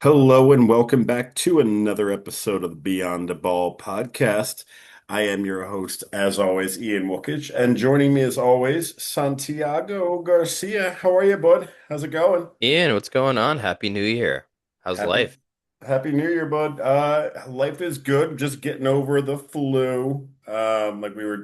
Hello and welcome back to another episode of the Beyond.a.ball podcast. I am your host, as always, Ian Wookich, and joining me as always, Santiago Garcia. How are you, bud? How's it going? Ian, what's going on? Happy New Year. How's Happy life? Happy New Year, bud. Life is good. Just getting over the flu. Like we were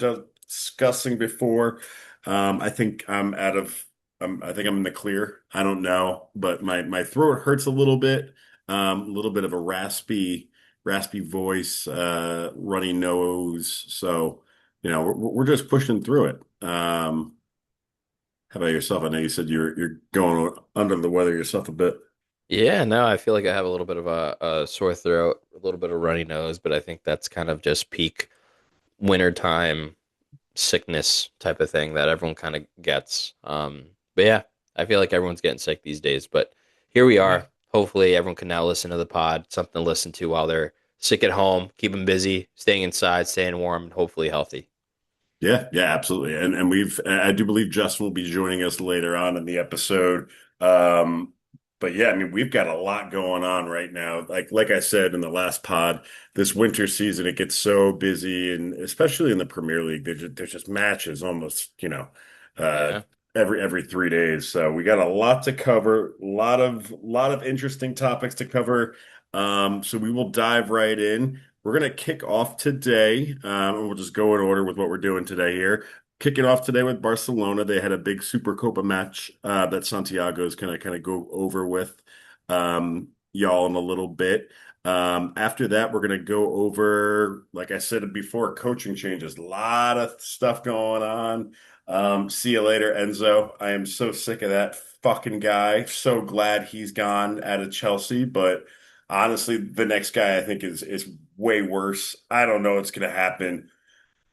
discussing before. I think I'm out of. I think I'm in the clear. I don't know, but my throat hurts a little bit. A little bit of a raspy voice, runny nose. So, we're just pushing through it. How about yourself? I know you said you're going under the weather yourself a bit. Yeah, no, I feel like I have a little bit of a sore throat, a little bit of runny nose, but I think that's kind of just peak wintertime sickness type of thing that everyone kind of gets. But yeah, I feel like everyone's getting sick these days. But here we Yeah. are. Hopefully, everyone can now listen to the pod, something to listen to while they're sick at home, keep them busy, staying inside, staying warm, and hopefully healthy. Yeah, yeah, absolutely. And I do believe Justin will be joining us later on in the episode. Um, but yeah, I mean, we've got a lot going on right now. Like I said in the last pod, this winter season it gets so busy, and especially in the Premier League, there's just matches almost, uh, Yeah. every 3 days. So we got a lot to cover, lot of interesting topics to cover. So we will dive right in. We're going to kick off today, and we'll just go in order with what we're doing today here. Kicking off today with Barcelona. They had a big Supercopa match that Santiago is going to kind of go over with y'all in a little bit. After that, we're going to go over, like I said before, coaching changes. A lot of stuff going on. See you later, Enzo. I am so sick of that fucking guy. So glad he's gone out of Chelsea, but honestly, the next guy I think is way worse. I don't know what's going to happen.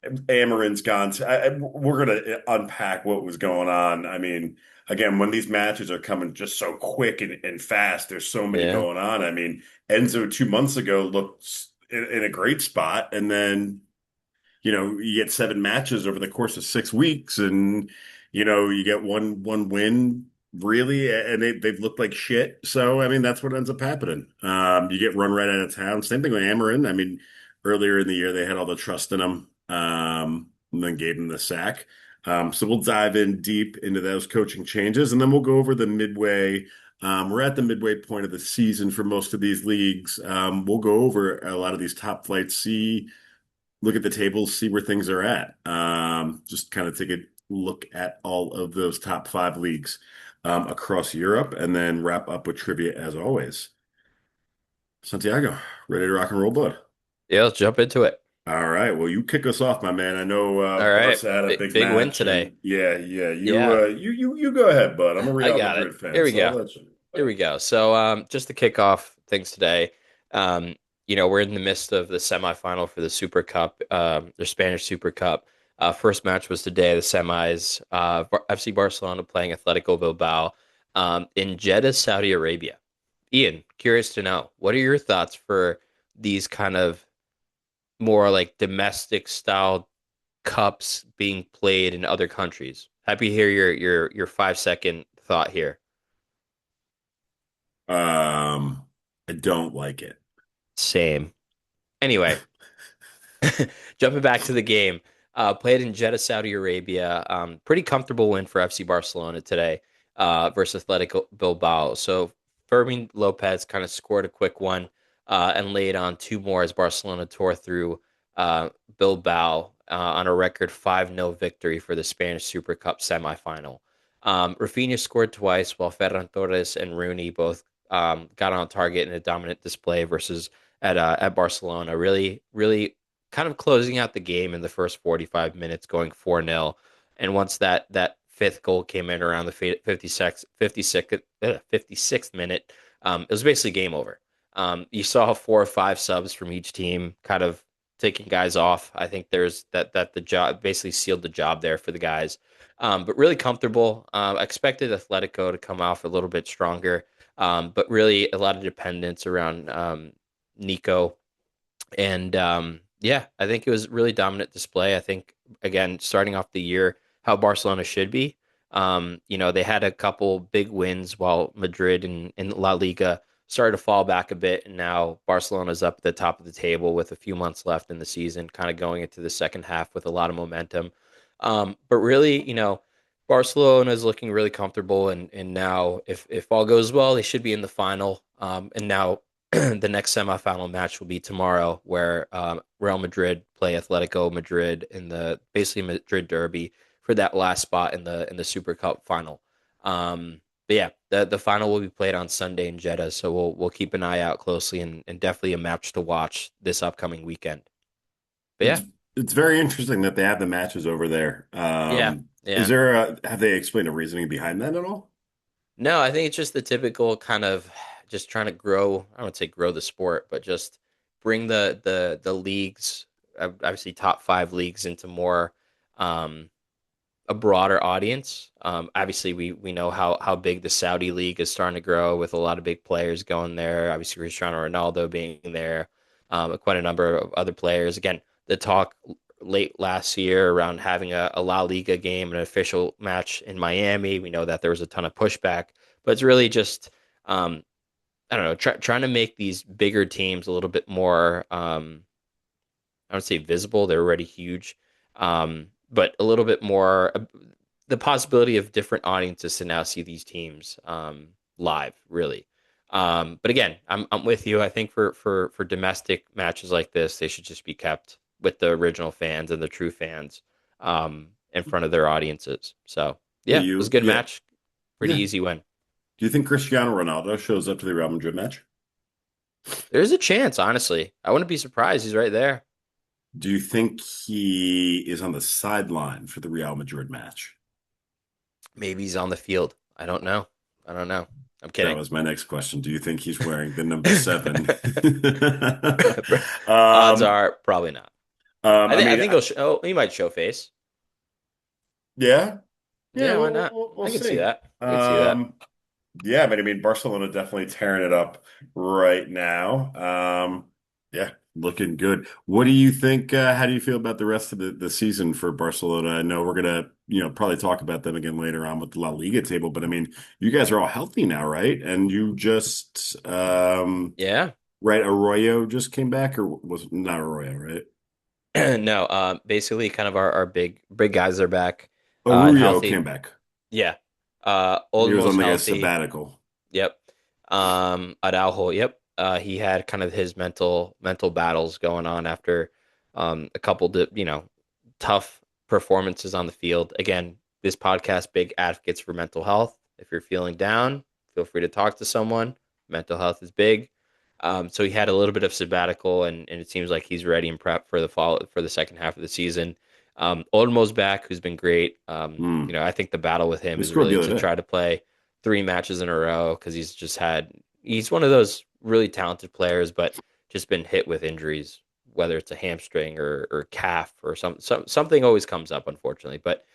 Amarin's gone. We're going to unpack what was going on. I mean, again, when these matches are coming just so quick and fast, there's so many Yeah. going on. I mean, Enzo 2 months ago looked in a great spot, and then you get 7 matches over the course of 6 weeks, and you get one win really, and they've looked like shit. So I mean, that's what ends up happening. You get run right out of town. Same thing with Amarin. I mean, earlier in the year they had all the trust in him, and then gave him the sack. So we'll dive in deep into those coaching changes, and then we'll go over the midway. We're at the midway point of the season for most of these leagues. We'll go over a lot of these top flights, see look at the tables, see where things are at. Just kind of take a look at all of those top five leagues across Europe, and then wrap up with trivia as always. Santiago, ready to rock and roll, bud? Yeah, let's jump into it. All right. Well, you kick us off, my man. I know All right. Barca had a Big, big big win match, today. and yeah, you Yeah, you go ahead, bud. I'm a I Real got it. Madrid fan, Here we so go. I'll let you. Here we go. So, just to kick off things today, um, we're in the midst of the semifinal for the Super Cup, the Spanish Super Cup. First match was today, the semis. FC Barcelona playing Atletico Bilbao, in Jeddah, Saudi Arabia. Ian, curious to know, what are your thoughts for these kind of more like domestic style cups being played in other countries? Happy to hear your 5 second thought here. I don't like it. Same. Anyway, jumping back to the game, played in Jeddah, Saudi Arabia. Pretty comfortable win for FC Barcelona today versus Atletico Bilbao. So Fermin Lopez kind of scored a quick one and laid on two more as Barcelona tore through Bilbao on a record 5-0 victory for the Spanish Super Cup semifinal. Rafinha scored twice, while Ferran Torres and Rooney both got on target in a dominant display versus at Barcelona. Really, really kind of closing out the game in the first 45 minutes, going 4-0. And once that fifth goal came in around the 56th minute, it was basically game over. You saw 4 or 5 subs from each team, kind of taking guys off. I think there's that the job basically sealed the job there for the guys. But really comfortable. I expected Atletico to come off a little bit stronger, but really a lot of dependence around Nico. And yeah, I think it was really dominant display. I think again, starting off the year, how Barcelona should be. They had a couple big wins while Madrid and La Liga started to fall back a bit, and now Barcelona's up at the top of the table with a few months left in the season, kind of going into the second half with a lot of momentum. But really, Barcelona is looking really comfortable, and now if all goes well, they should be in the final. And now the next semifinal match will be tomorrow, where Real Madrid play Atletico Madrid in the basically Madrid derby for that last spot in the Super Cup final. But yeah, the final will be played on Sunday in Jeddah, so we'll keep an eye out closely and definitely a match to watch this upcoming weekend. But It's yeah, it's very interesting that they have the matches over there. yeah, Is yeah. there have they explained a reasoning behind that at all? No, I think it's just the typical kind of just trying to grow. I don't say grow the sport, but just bring the leagues, obviously top five leagues, into more um, a broader audience. Obviously, we know how big the Saudi league is starting to grow with a lot of big players going there. Obviously, Cristiano Ronaldo being there, quite a number of other players. Again, the talk late last year around having a La Liga game, an official match in Miami. We know that there was a ton of pushback, but it's really just I don't know, trying to make these bigger teams a little bit more. I would say visible. They're already huge, but a little bit more the possibility of different audiences to now see these teams live, really. But again, I'm with you. I think for domestic matches like this, they should just be kept with the original fans and the true fans in front of their audiences. So Yeah, yeah, it was a good yeah, match. Pretty yeah. easy win. Do you think Cristiano Ronaldo shows up to the Real Madrid match? There's a chance, honestly. I wouldn't be surprised. He's right there. Do you think he is on the sideline for the Real Madrid match? Maybe he's on the field. I don't know. I don't know. I'm That kidding. was my next question. Do you think he's wearing the number 7? Odds Um, are probably not. I I mean, think he'll show. He might show face. yeah, yeah, Yeah, why we'll, not? we'll, we'll I can see see. that. I can see that. Um, yeah, but I mean, Barcelona definitely tearing it up right now. Yeah, looking good. What do you think? How do you feel about the rest of the season for Barcelona? I know we're gonna, probably talk about them again later on with the La Liga table, but I mean, you guys are all healthy now, right? And you just, Yeah. right, Arroyo just came back, or was not Arroyo, right? No. Basically, kind of our big guys are back and Arroyo came healthy. back. Yeah. He was on Almost like a healthy. sabbatical. Yep. Araujo, yep. He had kind of his mental battles going on after a couple tough performances on the field. Again, this podcast big advocates for mental health. If you're feeling down, feel free to talk to someone. Mental health is big. So he had a little bit of sabbatical, and it seems like he's ready and prep for the fall for the second half of the season. Olmo's back, who's been great. Hmm. I think the battle with him He is scored the really other to day. try to play three matches in a row because he's one of those really talented players, but just been hit with injuries, whether it's a hamstring or calf or something always comes up, unfortunately. But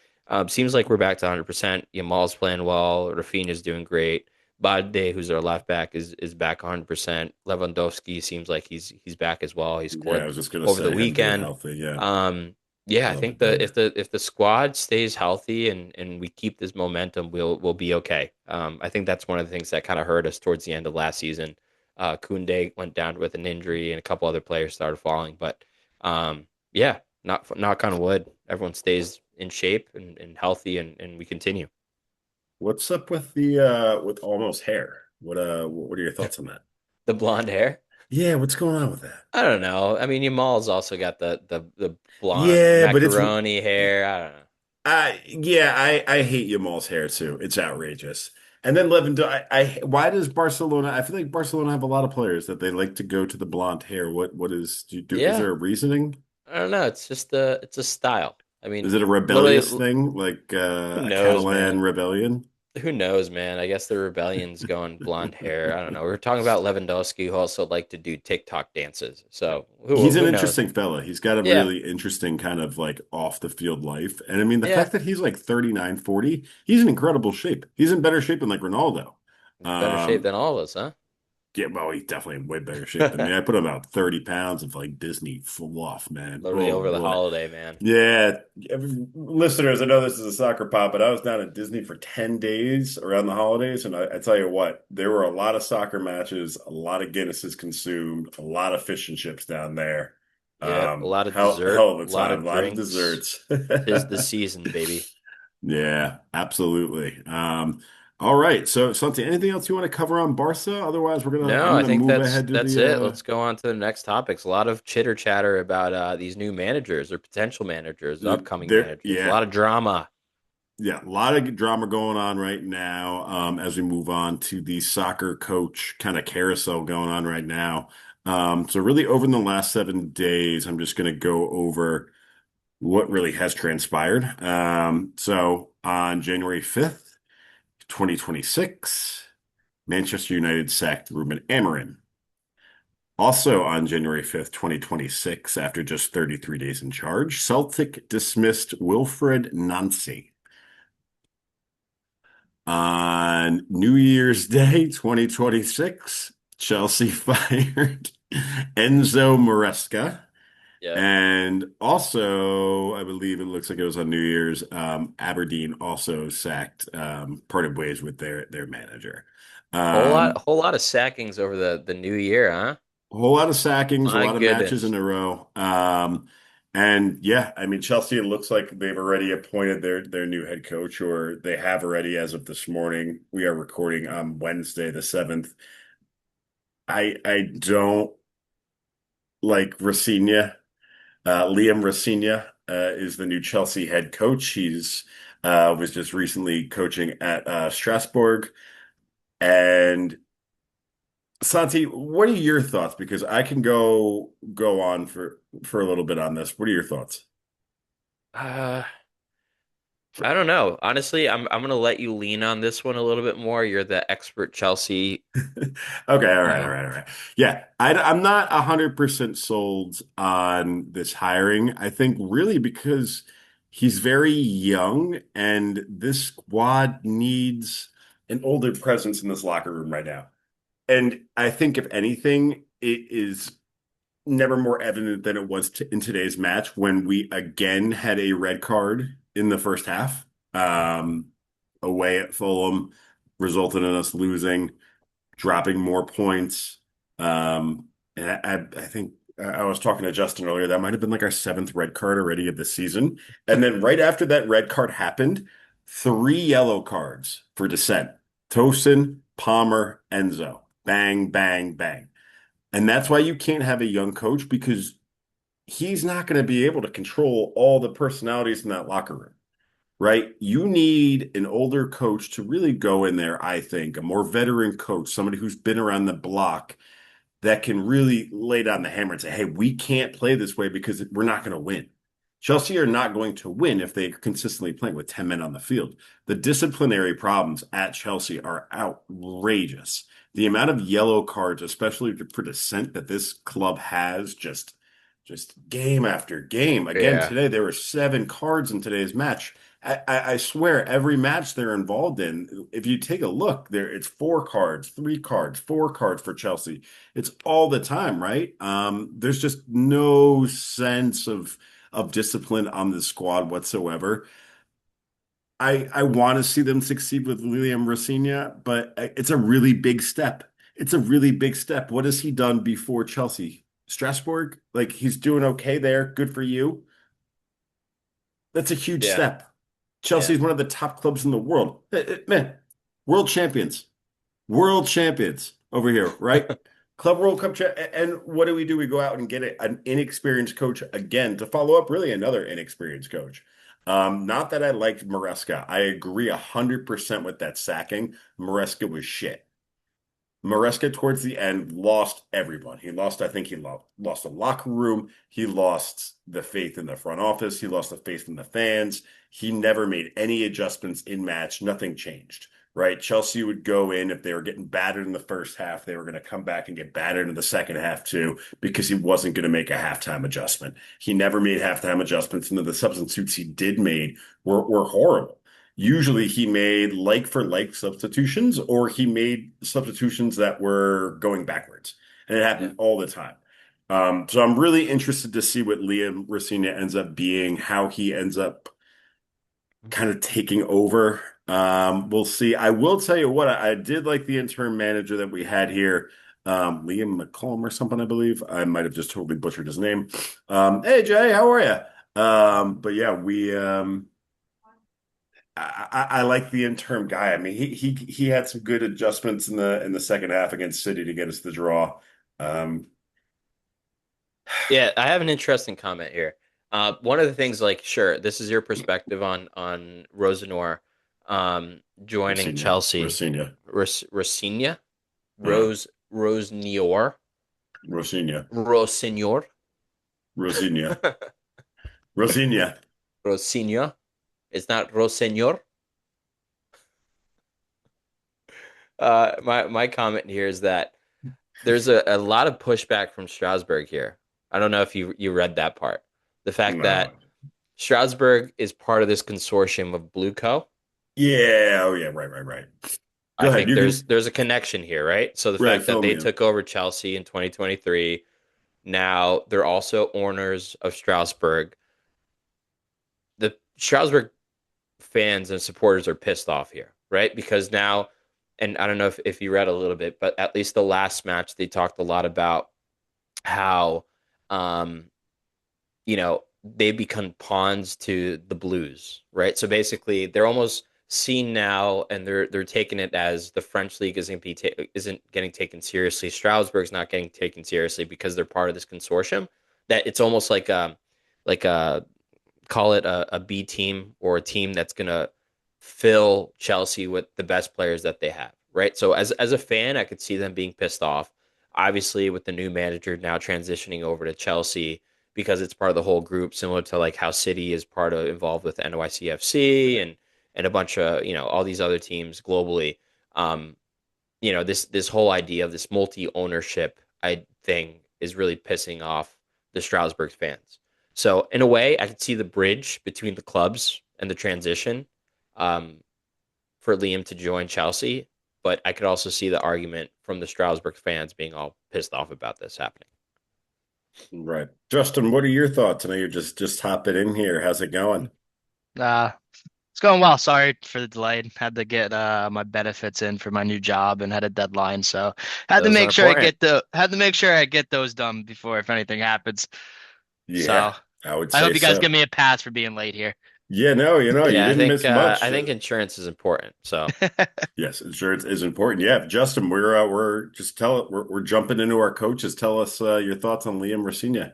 seems like we're back to 100%. Yamal's playing well. Rafinha's doing great. Bade, who's our left back, is back 100%. Lewandowski seems like he's back as well. He Yeah, I scored was just gonna over the say him being weekend. healthy. Yeah, Yeah, I love think it, dude. if the squad stays healthy and we keep this momentum, we'll be okay. I think that's one of the things that kind of hurt us towards the end of last season. Koundé went down with an injury, and a couple other players started falling. But yeah, knock on wood, everyone stays in shape and healthy, and we continue. What's up with the with almost hair? What are your thoughts on that? The blonde hair. Yeah, what's going on with that? I don't know. I mean, Yamal's also got the blonde Yeah, but macaroni hair. I don't know. I hate Yamal's hair too. It's outrageous. And then Lewandowski, why does Barcelona? I feel like Barcelona have a lot of players that they like to go to the blonde hair. What is is Yeah, there a reasoning? I don't know. It's just it's a style. I Is mean, it a rebellious literally, thing, like who a knows, Catalan man? rebellion? Who knows, man? I guess the rebellion's going blonde hair. I don't know. We were talking about Lewandowski, who also liked to do TikTok dances. So He's an who knows? interesting fella. He's got a Yeah, really interesting kind of like off the field life. And I mean, the yeah. fact that he's like 39, 40, he's in incredible shape. He's in better shape than like Ronaldo. Better shape Um, than all of us, huh? Yeah, well, he's definitely in way better shape than me. I put on about 30 pounds of like Disney fluff, man. Literally Oh over the boy. holiday, man. Yeah, listeners, I know this is a soccer pop, but I was down at Disney for 10 days around the holidays, and I tell you what, there were a lot of soccer matches, a lot of Guinnesses consumed, a lot of fish and chips down there. Yeah, a lot of dessert, Hell of a a lot time, of a lot of drinks. desserts. Tis the season, baby. Yeah, absolutely. All right. So, Santi, anything else you want to cover on Barca? Otherwise, No, I'm I gonna think move that's ahead to that's the it. Let's go on to the next topics. A lot of chitter chatter about these new managers or potential managers, upcoming managers. A yeah. lot of drama. Yeah, a lot of drama going on right now as we move on to the soccer coach kind of carousel going on right now. So really over in the last 7 days, I'm just going to go over what really has transpired. So on January 5th, 2026, Manchester United sacked Ruben Amorim. Also on January 5th, 2026, after just 33 days in charge, Celtic dismissed Wilfred Nancy. On New Year's Day 2026, Chelsea fired Enzo Maresca. Yep. And also, I believe it looks like it was on New Year's, Aberdeen also sacked, parted ways with their manager. Um, Whole lot of sackings over the new year, huh? a whole lot of sackings, a My lot of matches in goodness. a row. And yeah, I mean, Chelsea, it looks like they've already appointed their new head coach, or they have already as of this morning. We are recording on Wednesday, the 7th. I don't like Rossinha. Liam Rossinha is the new Chelsea head coach. He's was just recently coaching at Strasbourg. And Santi, what are your thoughts? Because I can go on for a little bit on this. What are your thoughts? Uh, I don't know. Honestly, I'm gonna let you lean on this one a little bit more. You're the expert Chelsea. Okay, all right, all Uh, right, all right. Yeah, I'm not 100% sold on this hiring. I think really because he's very young and this squad needs an older presence in this locker room right now. And I think if anything, it is never more evident than it was in today's match when we again had a red card in the first half, um, away at Fulham, resulted in us losing, dropping more points. And I think I was talking to Justin earlier. That might have been like our seventh red card already of the season. And then right after that red card happened, three yellow cards for dissent. Tosin, Palmer, Enzo. Bang, bang, bang. And that's why you can't have a young coach because he's not going to be able to control all the personalities in that locker room, right? You need an older coach to really go in there, I think, a more veteran coach, somebody who's been around the block that can really lay down the hammer and say, hey, we can't play this way because we're not going to win. Chelsea are not going to win if they're consistently playing with 10 men on the field. The disciplinary problems at Chelsea are outrageous. The amount of yellow cards, especially for dissent that this club has, just game after game. Again, yeah, today there were 7 cards in today's match. I swear every match they're involved in, if you take a look there, it's 4 cards, 3 cards, 4 cards for Chelsea. It's all the time, right? There's just no sense of discipline on the squad whatsoever. I want to see them succeed with William Rossinha, but it's a really big step. It's a really big step. What has he done before Chelsea? Strasbourg? Like he's doing okay there. Good for you. That's a huge yeah, step. yeah, Chelsea is one of the top clubs in the world. Man, world champions. World champions over here, right? Club World Cup. And what do? We go out and get an inexperienced coach again to follow up, really another inexperienced coach. Not that I liked Maresca. I agree 100% with that sacking. Maresca was shit. Maresca towards the end lost everyone. He lost, I think he lost the locker room. He lost the faith in the front office. He lost the faith in the fans. He never made any adjustments in match. Nothing changed, right? Chelsea would go in if they were getting battered in the first half. They were going to come back and get battered in the second half too, because he wasn't going to make a halftime adjustment. He never made halftime adjustments, and the substitutes he did made were horrible. usually he made like for like substitutions, or he made substitutions that were going backwards. And it Yeah. happened all the time. So I'm really interested to see what Liam Rossini ends up being, how he ends up kind of taking over. We'll see. I will tell you what, I did like the interim manager that we had here, Liam McCollum or something, I believe. I might have just totally butchered his name. Hey Jay, how are you? But yeah, I like the interim guy. I mean, he had some good adjustments in the second half against City to get us the draw. Um, Yeah, I have an interesting comment here. One of the things, like, sure, this is your perspective on Rosenor joining Rosinha, Chelsea. Rosinha, Rosinia? uh, Rosenior? Rosinha, Rosenior? Rosinha, Rosinha. Rosinha? It's not Rosenior. My comment here is that there's a lot of pushback from Strasbourg here. I don't know if you read that part. The fact No. that Strasbourg is part of this consortium of Blue Co. Yeah. Oh, yeah. Right. Right. Right. Go I ahead. think You there's can. there's a connection here, right? So the Right. fact that Fill they me in. took over Chelsea in 2023, now they're also owners of Strasbourg. The Strasbourg fans and supporters are pissed off here, right? Because now, and I don't know if you read a little bit, but at least the last match, they talked a lot about how, um, they become pawns to the Blues, right? So basically, they're almost seen now, and they're taking it as the French league isn't getting taken seriously. Strasbourg's not getting taken seriously because they're part of this consortium. That it's almost like a call it a B team or a team that's gonna fill Chelsea with the best players that they have, right? So as a fan, I could see them being pissed off. Obviously, with the new manager now transitioning over to Chelsea because it's part of the whole group, similar to like how City is part of involved with NYCFC and a bunch of all these other teams globally. Um, this whole idea of this multi ownership I thing is really pissing off the Strasbourg fans. So in a way, I could see the bridge between the clubs and the transition um, for Liam to join Chelsea, but I could also see the argument from the Strasbourg fans being all pissed off about this happening. Right. Justin, what are your thoughts? I know you're just hopping in here. How's it going? Uh, it's going well. Sorry for the delay. Had to get my benefits in for my new job and had a deadline, so Those are important. had to make sure I get those done before if anything happens. Yeah, So I would I say hope you guys give so. me a pass for being late here. Yeah, no, you Yeah, I didn't think miss uh, much. I think insurance is important. So Yes, insurance is important. Yeah, Justin, we're just we're jumping into our coaches. Tell us your thoughts on Liam Rosinha.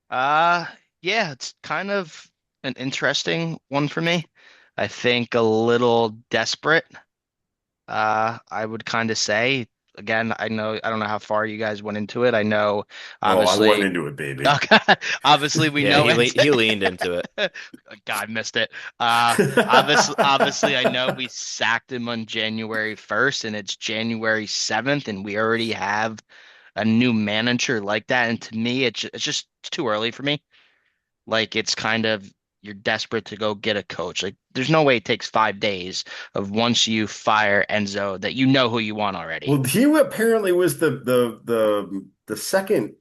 Uh yeah, it's kind of an interesting one for me. I think a little desperate. I would kind of say, again, I don't know how far you guys went into it. I know, Oh, I went obviously, into it, baby. okay, obviously we yeah, know he Enzo. he leaned into it. God, missed it. Obviously, I know we sacked him on January 1st, and it's January 7th, and we already have a new manager like that. And to me, it's just too early for me. Like it's kind of you're desperate to go get a coach. Like there's no way it takes 5 days of once you fire Enzo that you know who you want already. Well, he apparently was the second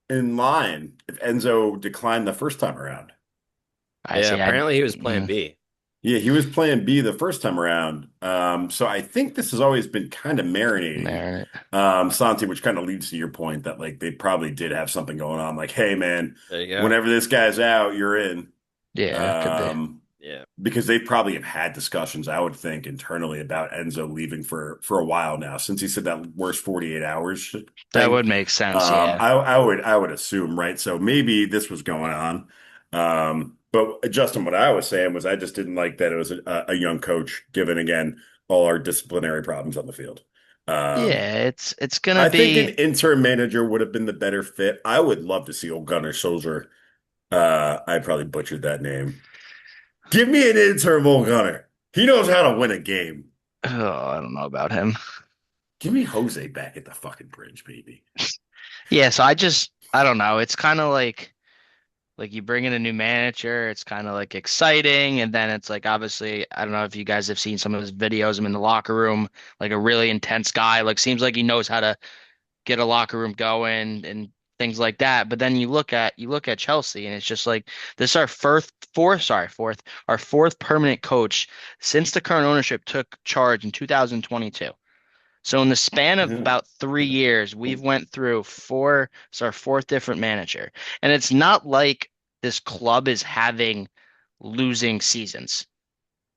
in line if Enzo declined the first time around. I Yeah, see. apparently he was plan B. Yeah, he was playing B the first time around. So I think this has always been kind of marinating. Marinate. Santi, which kind of leads to your point that like they probably did have something going on. Like, hey man, There you go. whenever this guy's out, you're in. Yeah, could be. Um, Yeah. because they probably have had discussions, I would think, internally about Enzo leaving for a while now, since he said that worst 48 hours That thing. would make sense. Yeah. I would assume, right? So maybe this was going on. But Justin, what I was saying was I just didn't like that it was a young coach, given again all our disciplinary problems on the field. Um, Yeah, it's gonna I think an be interim manager would have been the better fit. I would love to see old Gunnar Solskjaer. I probably butchered that name. Give me an interim old Gunner. He knows how to win a game. I don't know about him. Give me Jose back at the fucking bridge, baby. Yeah, so I don't know. It's kind of Like you bring in a new manager, it's kind of like exciting, and then it's like obviously I don't know if you guys have seen some of his videos. I'm in the locker room, like a really intense guy. Like seems like he knows how to get a locker room going and things like that. But then you look at Chelsea, and it's just like this is our our fourth permanent coach since the current ownership took charge in 2022. So in the span of Yeah. about 3 years, we've went through it's our fourth different manager. And it's not like this club is having losing seasons.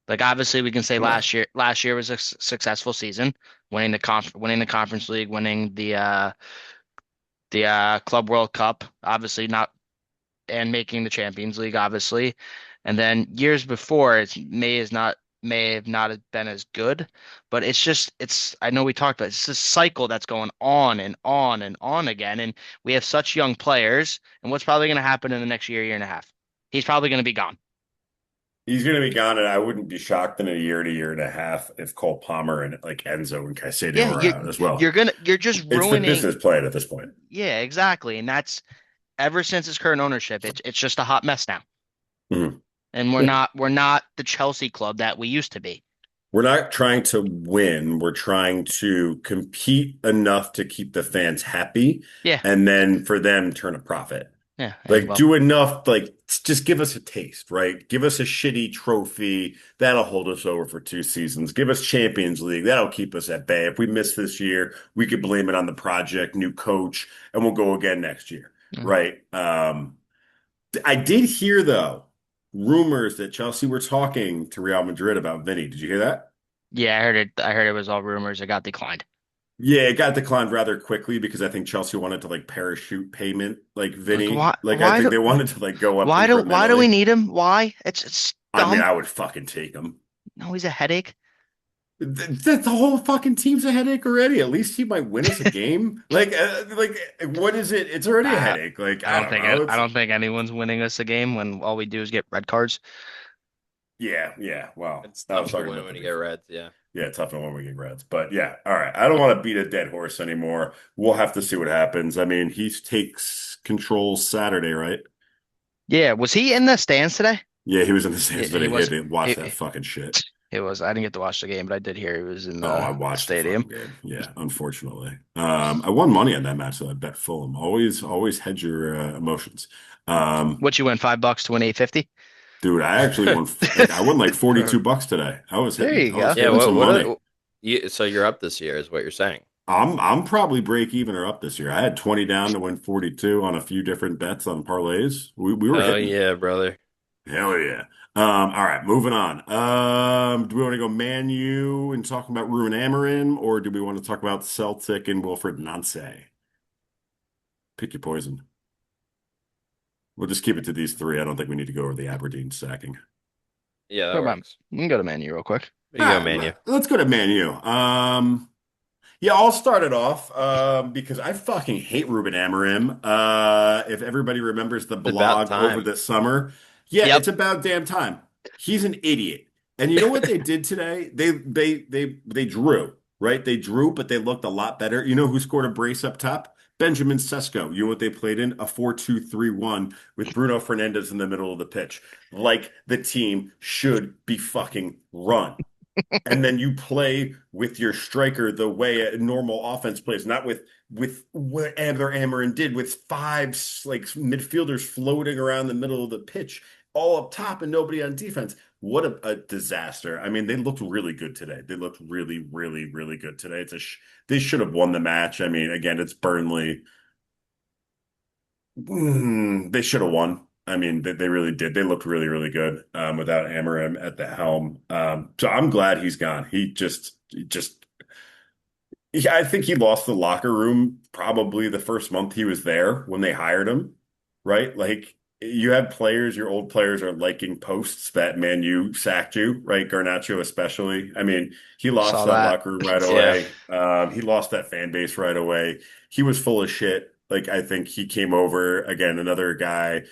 Like obviously we can say No. last year was a successful season, winning the Conference League, winning the Club World Cup, obviously not and making the Champions League, obviously. And then years before, may have not have been as good, but it's I know we talked about it, it's this cycle that's going on and on and on again. And we have such young players, and what's probably going to happen in the next year and a half? He's probably going to be gone. He's going to be gone, and I wouldn't be shocked in a year to year and a half if Cole Palmer and like Enzo and Caicedo Yeah, are out as well. you're just It's the ruining. business plan at this point. Yeah, exactly. And that's ever since his current ownership, it's just a hot mess now. Mhm. And Yeah. we're not the Chelsea club that we used to be. We're not trying to win. We're trying to compete enough to keep the fans happy Yeah, and then for them turn a profit. yeah. Like Well, do enough, like just give us a taste, right? Give us a shitty trophy. That'll hold us over for 2 seasons. Give us Champions League. That'll keep us at bay. If we miss this year, we could blame it on the project, new coach, and we'll go again next year. mm. Right. I did hear though rumors that Chelsea were talking to Real Madrid about Vinny. Did you hear that? Yeah, I heard it. I heard it was all rumors. It got declined. Yeah, it got declined rather quickly because I think Chelsea wanted to like parachute payment like Like Vinny. Like I think they wanted to like go up why do we incrementally. need him? Why? It's I mean, dumb. I would fucking take him. No, he's a headache. The whole fucking team's a headache already. At least he might win us a game. Like what is it? It's already a Uh, headache. Like I don't know. I It's don't think anyone's winning us a game when all we do is get red cards. yeah, yeah. Well, It's I was tough to talking win about when the you get before. reds. Yeah. Yeah, tough one when we get Reds. But yeah, all right. I don't want to beat a dead horse anymore. We'll have to see what happens. I mean, he takes control Saturday, right? Yeah, was he in the stands today? Yeah, he was in the stands He today. He had was. to watch that He, fucking shit. he was. I didn't get to watch the game, but I did hear he was in Oh, I the watched the stadium. fucking game. Yeah, unfortunately. I won money on that match, so I bet Fulham. Always hedge your emotions. Um, What you win $5 to win 850? dude, I actually won like I won like $42 today. There you I was go. Yeah. hitting some money. So you're up this year, is what you're saying? I'm probably break even or up this year. I had 20 down to win 42 on a few different bets on parlays. We were Oh hitting. yeah, brother. Hell yeah. All right, moving on. Do we want to go Man U and talk about Ruben Amorim, or do we want to talk about Celtic and Wilfred Nancy? Pick your poison. We'll just keep it to these three. I don't think we need to go over the Aberdeen sacking. Yeah, What that about? works. We can go to menu real quick. There All you go, man. right, let's go to Man U. Yeah, I'll start it off because I fucking hate Ruben Amorim. If everybody remembers the It's about blog over time. the summer, yeah, Yep. it's about damn time. He's an idiot. And you know what they did today? They drew, right? They drew, but they looked a lot better. You know who scored a brace up top? Benjamin Sesko. You know what they played in? A 4-2-3-1 with Bruno Fernandes in the middle of the pitch. Like the team should be fucking run. And then you play with your striker the way a normal offense plays, not with what Amorim did with five like midfielders floating around the middle of the pitch, all up top and nobody on defense. What a disaster! I mean, they looked really good today. They looked really, really, really good today. They should have won the match. I mean, again, it's Burnley. They should have won. I mean, they really did. They looked really, really good without Amarim at the helm. So I'm glad he's gone. I think he lost the locker room probably the first month he was there when they hired him, right? Like you have players, your old players are liking posts that Man U sacked you, right? Garnacho especially. I mean, he lost Saw that that. locker room right Yeah. away. He lost that fan base right away. He was full of shit. Like I think he came over again, another guy.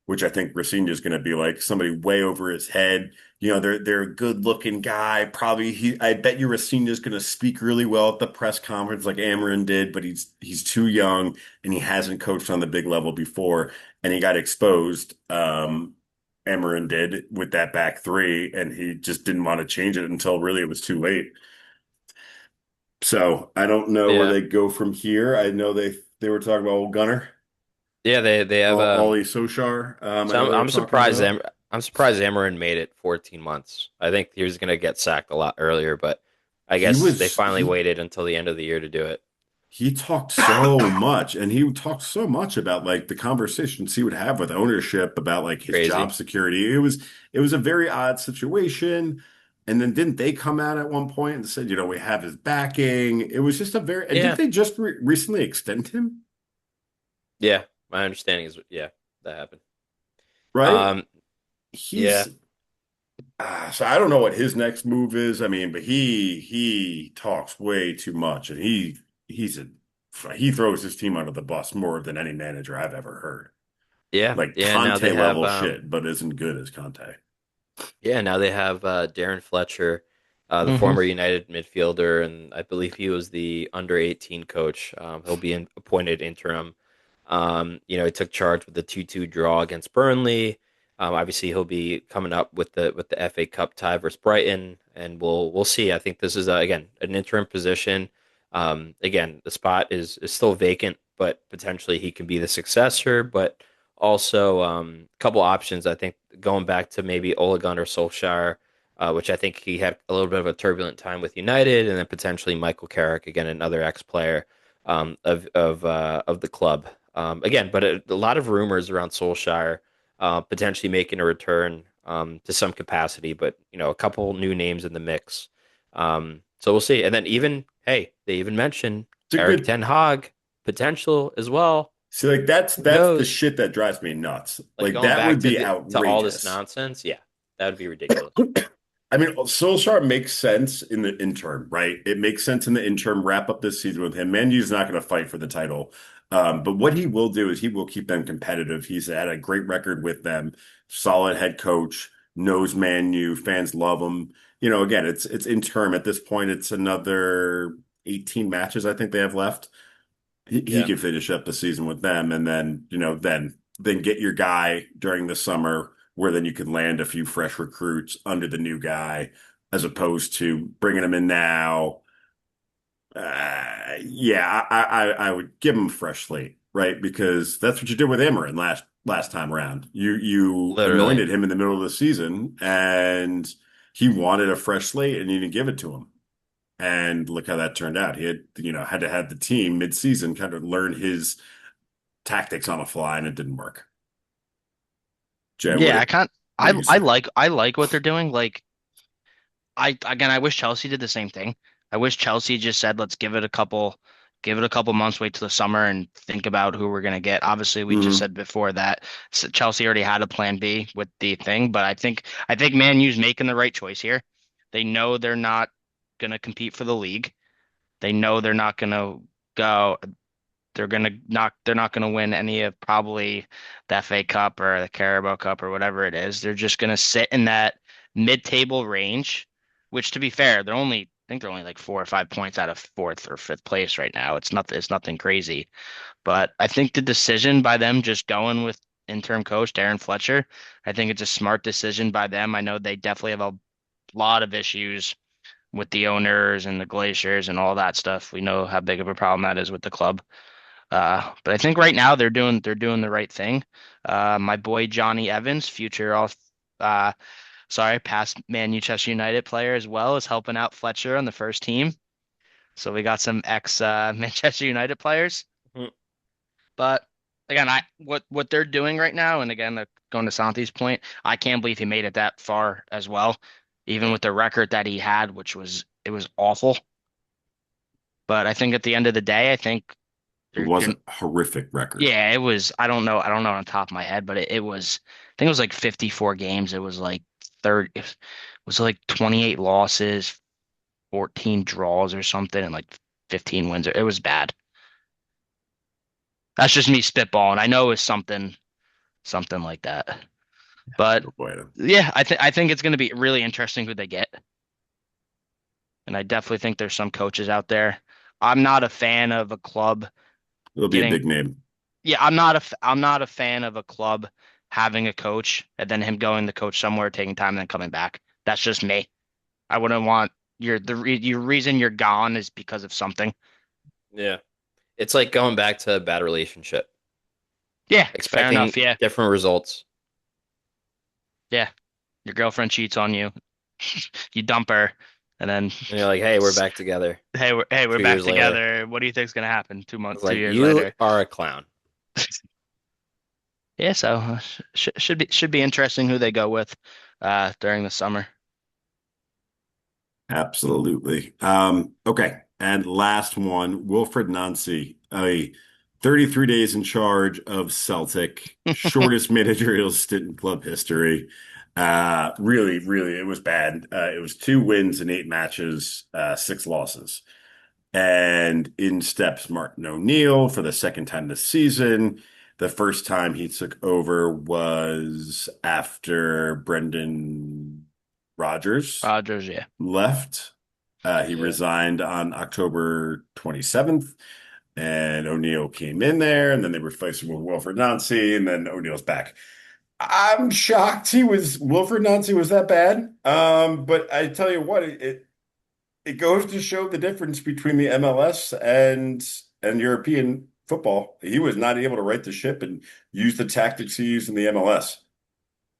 which I think Rafinha is going to be like somebody way over his head. They're a good looking guy. Probably I bet you Rafinha is going to speak really well at the press conference like Amarin did, but he's too young and he hasn't coached on the big level before, and he got exposed. Amarin did with that back three, and he just didn't want to change it until really it was too late. So I don't know where Yeah. they go from here. I know they were talking about old Gunner, Yeah, they have Ollie Soshar. I so know they were I'm talking surprised about. I'm surprised Amarin made it 14 months. I think he was gonna get sacked a lot earlier, but I He guess they was finally waited until the end of the year to do it. he talked so much, and he talked so much about like the conversations he would have with ownership about like his Crazy. job security. It was a very odd situation. And then didn't they come out at one point and said, we have his backing? It was just a very, and didn't Yeah. they just recently extend him? Yeah. My understanding is yeah, that happened. Right? Um, He's yeah. So I don't know what his next move is. I mean, but he talks way too much, and he's a he throws his team under the bus more than any manager I've ever heard. Yeah. Like Yeah, now Conte they have level shit, but isn't good as Conte. Darren Fletcher, the Hmm. former United midfielder, and I believe he was the under 18 coach. He'll be appointed interim. He took charge with the 2-2 draw against Burnley. Obviously, he'll be coming up with the FA Cup tie versus Brighton, and we'll see. I think this is again an interim position. Again, the spot is still vacant, but potentially he can be the successor. But also, a couple options. I think going back to maybe Ole Gunnar Solskjaer, which I think he had a little bit of a turbulent time with United, and then potentially Michael Carrick, again another ex-player of the club. Again, but a lot of rumors around Solskjaer potentially making a return to some capacity, but a couple new names in the mix. So we'll see. And then hey, they even mentioned It's a Eric good Ten Hag potential as well. see, like that's Who that's the knows? shit that drives me nuts. Like Like going that back would to be to all this outrageous. nonsense, yeah, that would be ridiculous. I mean, Solskjaer makes sense in the interim, right? It makes sense in the interim. Wrap up this season with him. Man U's not going to fight for the title, but what he will do is he will keep them competitive. He's had a great record with them. Solid head coach, knows Man U. Fans love him. Again, it's interim at this point. It's another 18 matches I think they have left. He Yeah. could finish up the season with them, and then then get your guy during the summer, where then you can land a few fresh recruits under the new guy, as opposed to bringing them in now. Yeah, I would give him a fresh slate, right? Because that's what you did with Amarin last time around. You Literally. anointed him in the middle of the season, and he wanted a fresh slate, and you didn't give it to him. And look how that turned out. He had to have the team mid-season kind of learn his tactics on the fly, and it didn't work. Jay, Yeah, what do you say? I like what they're doing. Like I wish Chelsea did the same thing. I wish Chelsea just said, let's give it a couple months, wait till the summer and think about who we're gonna get. Obviously, we just Hmm. said before that Chelsea already had a plan B with the thing, but I think Man U's making the right choice here. They know they're not gonna compete for the league. They know they're not gonna go. They're not gonna win any of probably the FA Cup or the Carabao Cup or whatever it is. They're just gonna sit in that mid-table range, which to be fair, I think they're only like 4 or 5 points out of fourth or fifth place right now. It's nothing crazy. But I think the decision by them just going with interim coach Darren Fletcher, I think it's a smart decision by them. I know they definitely have a lot of issues with the owners and the glaciers and all that stuff. We know how big of a problem that is with the club. But I think right now they're doing the right thing. My boy Johnny Evans, future all past Manchester United player as well, is helping out Fletcher on the first team. So we got some ex Manchester United players. Mhm. But again, I what they're doing right now, and again, going to Santi's point, I can't believe he made it that far as well, even Yeah. with the record that he had, which was it was awful. But I think at the end of the day, I think It was you're a horrific record. yeah, it was. I don't know on top of my head, but it was. I think it was like 54 games. It was like 30. It was like 28 losses, 14 draws or something, and like 15 wins. It was bad. That's just me spitballing. I know it was something like that. But No bueno. yeah, I think it's going to be really interesting who they get, and I definitely think there's some coaches out there. I'm not a fan of a club It'll be a getting. big name. Yeah, I'm not a fan of a club having a coach and then him going to coach somewhere, taking time, and then coming back. That's just me. I wouldn't want your reason you're gone is because of something. Yeah. It's like going back to a bad relationship, Yeah, fair expecting enough. Yeah, different results. yeah. Your girlfriend cheats on you, you dump her, and then And you're like, hey, we're back together hey, we're two back years later. together. What do you think's gonna happen It's two like, years you later? are a clown. Yeah, so should be interesting who they go with during the summer. Absolutely. Okay. And last one, Wilfred Nancy, a 33 days in charge of Celtic, shortest managerial stint in club history. Really, really, it was bad. It was 2 wins in 8 matches, 6 losses. And in steps Martin O'Neill for the second time this season. The first time he took over was after Brendan Rodgers Rodgers, yeah. left. He Yeah. resigned on October 27th, and O'Neill came in there, and then they replaced him with Wilfred Nancy, and then O'Neill's back. I'm shocked Wilfred Nancy was that bad. But I tell you what, it goes to show the difference between the MLS and European football. He was not able to right the ship and use the tactics he used in the MLS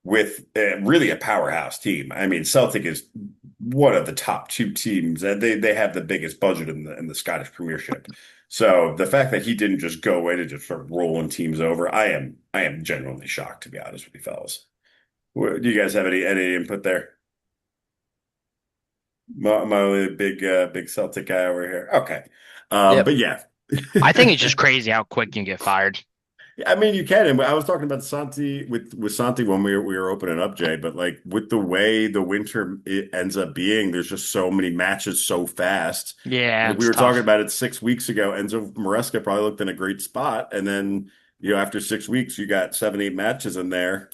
with really a powerhouse team. I mean, Celtic is one of the top 2 teams. They have the biggest budget in the Scottish Premiership. So the fact that he didn't just go in and just start rolling teams over, I am genuinely shocked, to be honest with you fellas. Do you guys have any input there? My only big Celtic guy over here. Okay. Yep. But yeah. I think it's just crazy how quick you can get fired. I mean, you can. And I was talking about Santi with Santi when we were opening up, Jay. But like with the way the winter it ends up being, there's just so many matches so fast. Yeah, Like we it's were talking tough. about it 6 weeks ago. Enzo Maresca probably looked in a great spot, and then after 6 weeks, you got 7, 8 matches in there,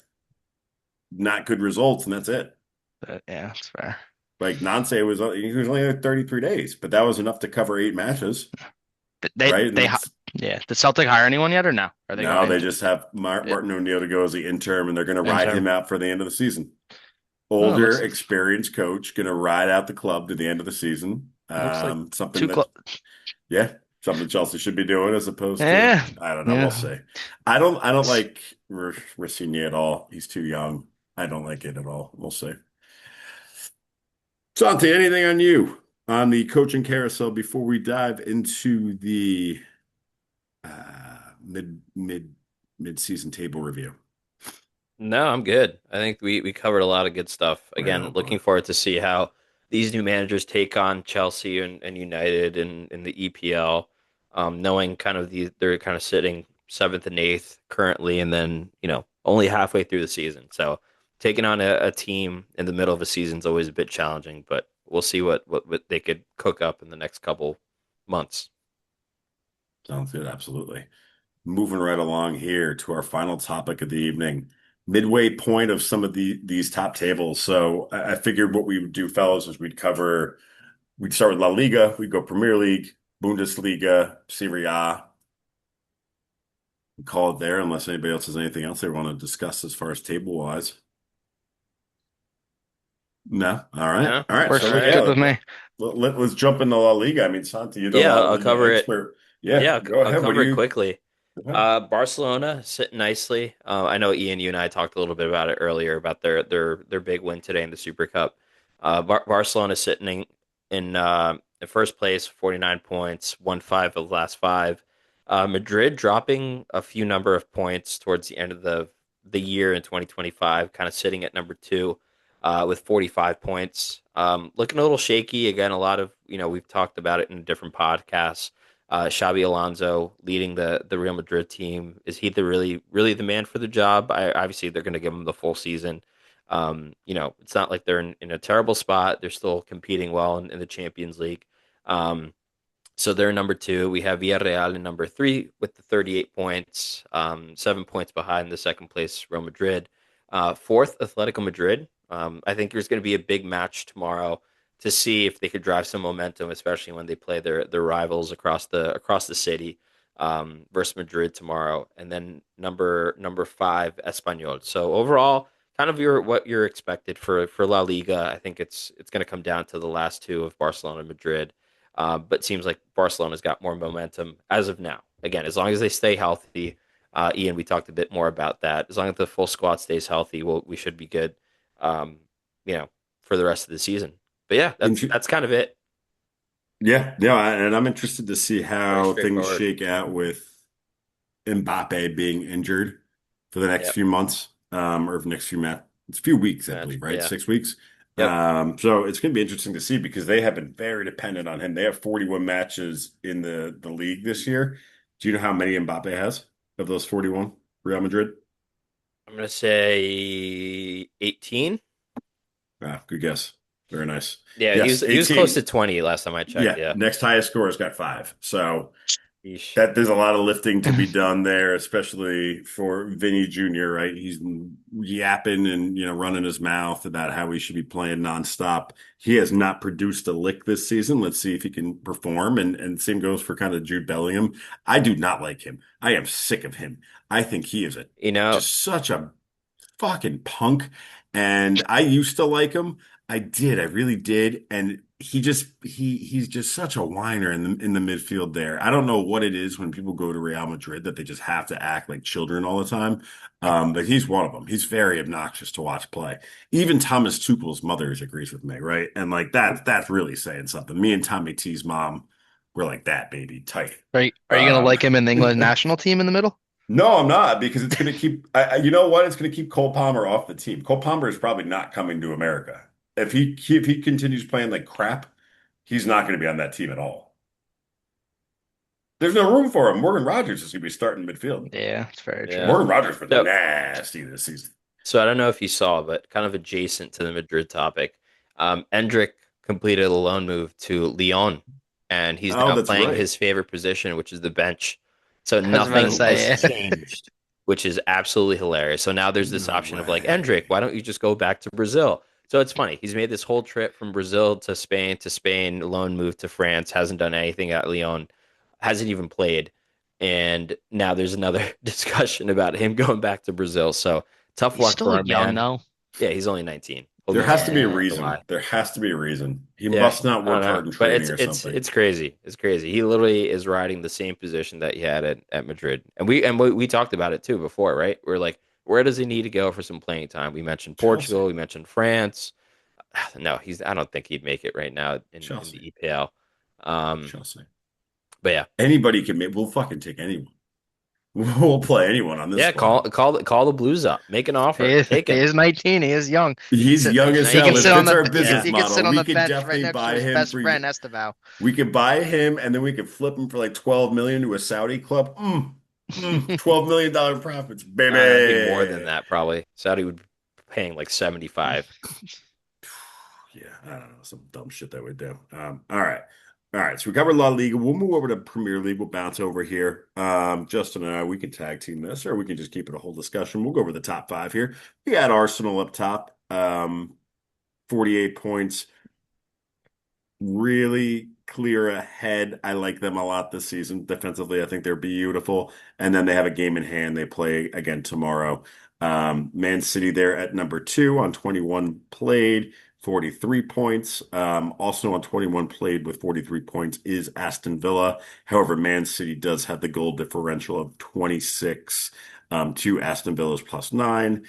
not good results, and that's it. But yeah, it's fair. Like Nance he was only there 33 days, but that was enough to cover 8 matches, But right? And that's yeah. Did Celtic hire anyone yet or no? Are they now going they to just have yeah, Martin O'Neill to go as the interim, and they're going to ride interim? him out for the end of the season. Oh, Older, experienced coach going to ride out the club to the end of the season. looks like Something two club. that, yeah, something Chelsea should be doing as opposed to, Yeah, I don't know. We'll yeah. see. I don't like Rossini at all. He's too young. I don't like it at all. We'll see. Santi, anything on you on the coaching carousel before we dive into the mid season table review? No, I'm good. I think we covered a lot of good stuff. Oh Again, boy. looking forward to see how these new managers take on Chelsea and United in the EPL. Knowing kind of they're kind of sitting seventh and eighth currently, and then only halfway through the season. So taking on a team in the middle of a season is always a bit challenging, but we'll see what they could cook up in the next couple months. Sounds good. Absolutely. Moving right along here to our final topic of the evening, midway point of some of these top tables. So I figured what we would do, fellas, is we'd start with La Liga, we'd go Premier League, Bundesliga, Serie A, call it there, unless anybody else has anything else they want to discuss as far as table wise. No. All right. No, All right. So all Works let's right. good go. with me. Let's jump into La Liga. I mean, Santi, you're the Yeah, La I'll Liga cover it. expert. Yeah, Yeah, go I'll ahead. What do cover it you? quickly. Go ahead. Barcelona sitting nicely. I know Ian, you and I talked a little bit about it earlier about their big win today in the Super Cup. Barcelona sitting in first place, 49 points, won five of the last five. Madrid dropping a few number of points towards the end of the year in 2025, kind of sitting at number two with 45 points. Looking a little shaky again. A lot of we've talked about it in different podcasts. Xabi Alonso leading the Real Madrid team. Is he the really the man for the job? Obviously, they're going to give him the full season. It's not like they're in a terrible spot. They're still competing well in the Champions League. Um, So they're number two. We have Villarreal in number three with the 38 points, 7 points behind the second place Real Madrid. Fourth, Atletico Madrid. I think there's going to be a big match tomorrow to see if they could drive some momentum, especially when they play their rivals across the city versus Madrid tomorrow. And then number five, Espanyol. So overall, kind of what you're expected for La Liga. I think it's going to come down to the last two of Barcelona and Madrid. But seems like Barcelona's got more momentum as of now. Again, as long as they stay healthy, Ian, we talked a bit more about that. As long as the full squad stays healthy, we should be good, um, you know, for the rest of the season. But yeah, that's Inter that's kind of it. yeah, yeah, and I'm interested to see Very how things straightforward. shake out with Mbappe being injured for the next Yep. few months, or the next few it's a few weeks, I Match. believe, right? Yeah. 6 weeks. Yep. So it's going to be interesting to see because they have been very dependent on him. They have 41 matches in the league this year. Do you know how many Mbappe has of those 41? Real Madrid? I'm gonna say 18. Ah, good guess. Very nice. Yeah, he was Yes, he was close to 18. 20 last time I checked. Yeah, Yeah. next highest score has got five. So Yeesh. that there's a lot of lifting to be done there, especially for Vinny Jr., right? He's yapping and running his mouth about how he should be playing nonstop. He has not produced a lick this season. Let's see if he can perform. And same goes for kind of Jude Bellingham. I do not like him. I am sick of him. I think he is You know, just such a fucking punk. And I used to like him. I did. I really did. And he's just such a whiner in the midfield there. I don't know what it is when people go to Real Madrid that they just have to act like children all the time. But he's one of them. He's very obnoxious to watch play. Even Thomas Tuchel's mother agrees with me, right? And like that's really saying something. Me and Tommy T's mom were like that, baby, tight. Are you gonna Um, like him in the England national team in the middle? No, I'm not because it's going to keep. You know what? It's going to keep Cole Palmer off the team. Cole Palmer is probably not coming to America. If he continues playing like crap, he's not going to be on that team at all. There's no room for him. Morgan Rogers is going to be starting midfield. Yeah, it's very true. yeah. Morgan Rogers was So nasty this season. So I don't know if you saw, but kind of adjacent to the Madrid topic, Endrick completed a loan move to Lyon, and he's Oh, now that's playing right. his favorite position, which is the bench. So I was about to nothing has say, yeah. changed, which is absolutely hilarious. So now there's this No option of like, Endrick, way. why don't you just go back to Brazil? So it's funny. He's made this whole trip from Brazil to Spain, loan move to France, hasn't done anything at Lyon, hasn't even played. And now there's another discussion about him going back to Brazil. So tough He's luck for still our young man. though. Yeah, he's only 19. He'll There be has to be a 20 Yeah. in reason. July. There has to be a reason. He Yeah, must not I don't work know, hard in but training it's or it's something. it's crazy. It's crazy. He literally is riding the same position that he had at Madrid, and we talked about it too before, right? We're like, where does he need to go for some playing time? We mentioned Chelsea. Portugal, we mentioned France. No, he's. I don't think he'd make it right now in Chelsea. the EPL. Um, Chelsea. but yeah, Anybody can make. We'll fucking take anyone. We'll play anyone on this yeah. Call squad. call call the Blues up. Make an offer. Take He him. is 19. He is young. He's young He's as He can hell. It sit 19. on fits the our business Yeah, he can sit model. on We the could bench right definitely next to buy his him best for. friend Esteval. We could buy him, and then we could flip him for like 12 million to a Saudi club. $12 million profits, that'd be more than baby. that probably. Saudi would be paying like 75. Yeah, I don't know, some dumb shit that we do. All right. So we covered La Liga. We'll move over to Premier League. We'll bounce over here. Justin and I, we can tag team this, or we can just keep it a whole discussion. We'll go over the top five here. We got Arsenal up top, 48 points. Really clear ahead. I like them a lot this season. Defensively, I think they're beautiful. And then they have a game in hand. They play again tomorrow. Man City there at number two on 21 played, 43 points. Also on 21 played with 43 points is Aston Villa. However, Man City does have the goal differential of 26 to Aston Villa's +9.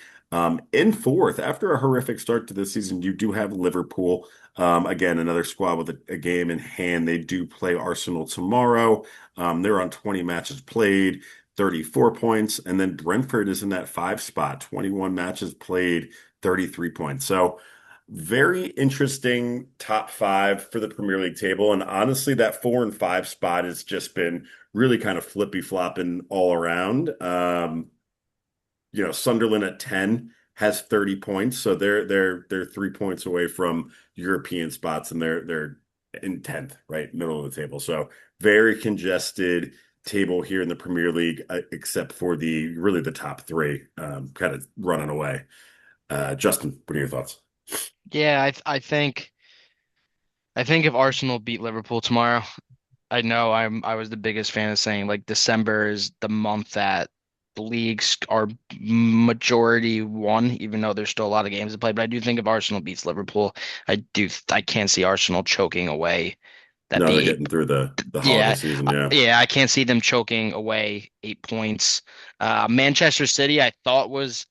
In fourth, after a horrific start to the season, you do have Liverpool. Again, another squad with a game in hand. They do play Arsenal tomorrow. They're on 20 matches played, 34 points. And then Brentford is in that five spot, 21 matches played, 33 points. So very interesting top five for the Premier League table. And honestly, that 4 and 5 spot has just been really kind of flippy flopping all around. Sunderland at 10 has 30 points, so they're 3 points away from European spots, and they're in 10th, right, middle of the table. So very congested table here in the Premier League, except for the really the top three kind of running away. Justin, what are your thoughts? Yeah, I think if Arsenal beat Liverpool tomorrow, I know I was the biggest fan of saying like December is the month that the leagues are majority won, even though there's still a lot of games to play. But I do think if Arsenal beats Liverpool, I can't see Arsenal choking away that No, the they're eight. getting through the holiday Yeah, season. Yeah. yeah, I can't see them choking away 8 points. Manchester City, I thought was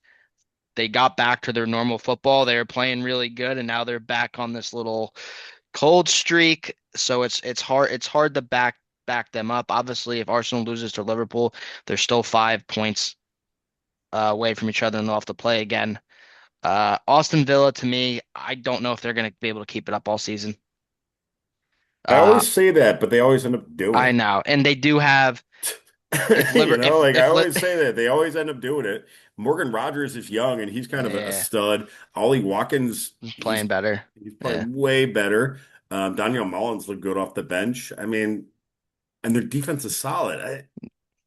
they got back to their normal football. They were playing really good, and now they're back on this little cold streak. So it's hard to back them up. Obviously, if Arsenal loses to Liverpool, they're still 5 points away from each other, and they'll have to play again. Austin Villa, to me, I don't know if they're going to be able to keep it up all season. I Uh, always say that, but they always end up doing I it. know, and they do have if You liver know, like I if li always say that they always end up doing it. Morgan Rogers is young and he's kind of a yeah, stud. Ollie Watkins, playing better. he's Yeah. playing way better. Daniel Mullins looked good off the bench. I mean, and their defense is solid.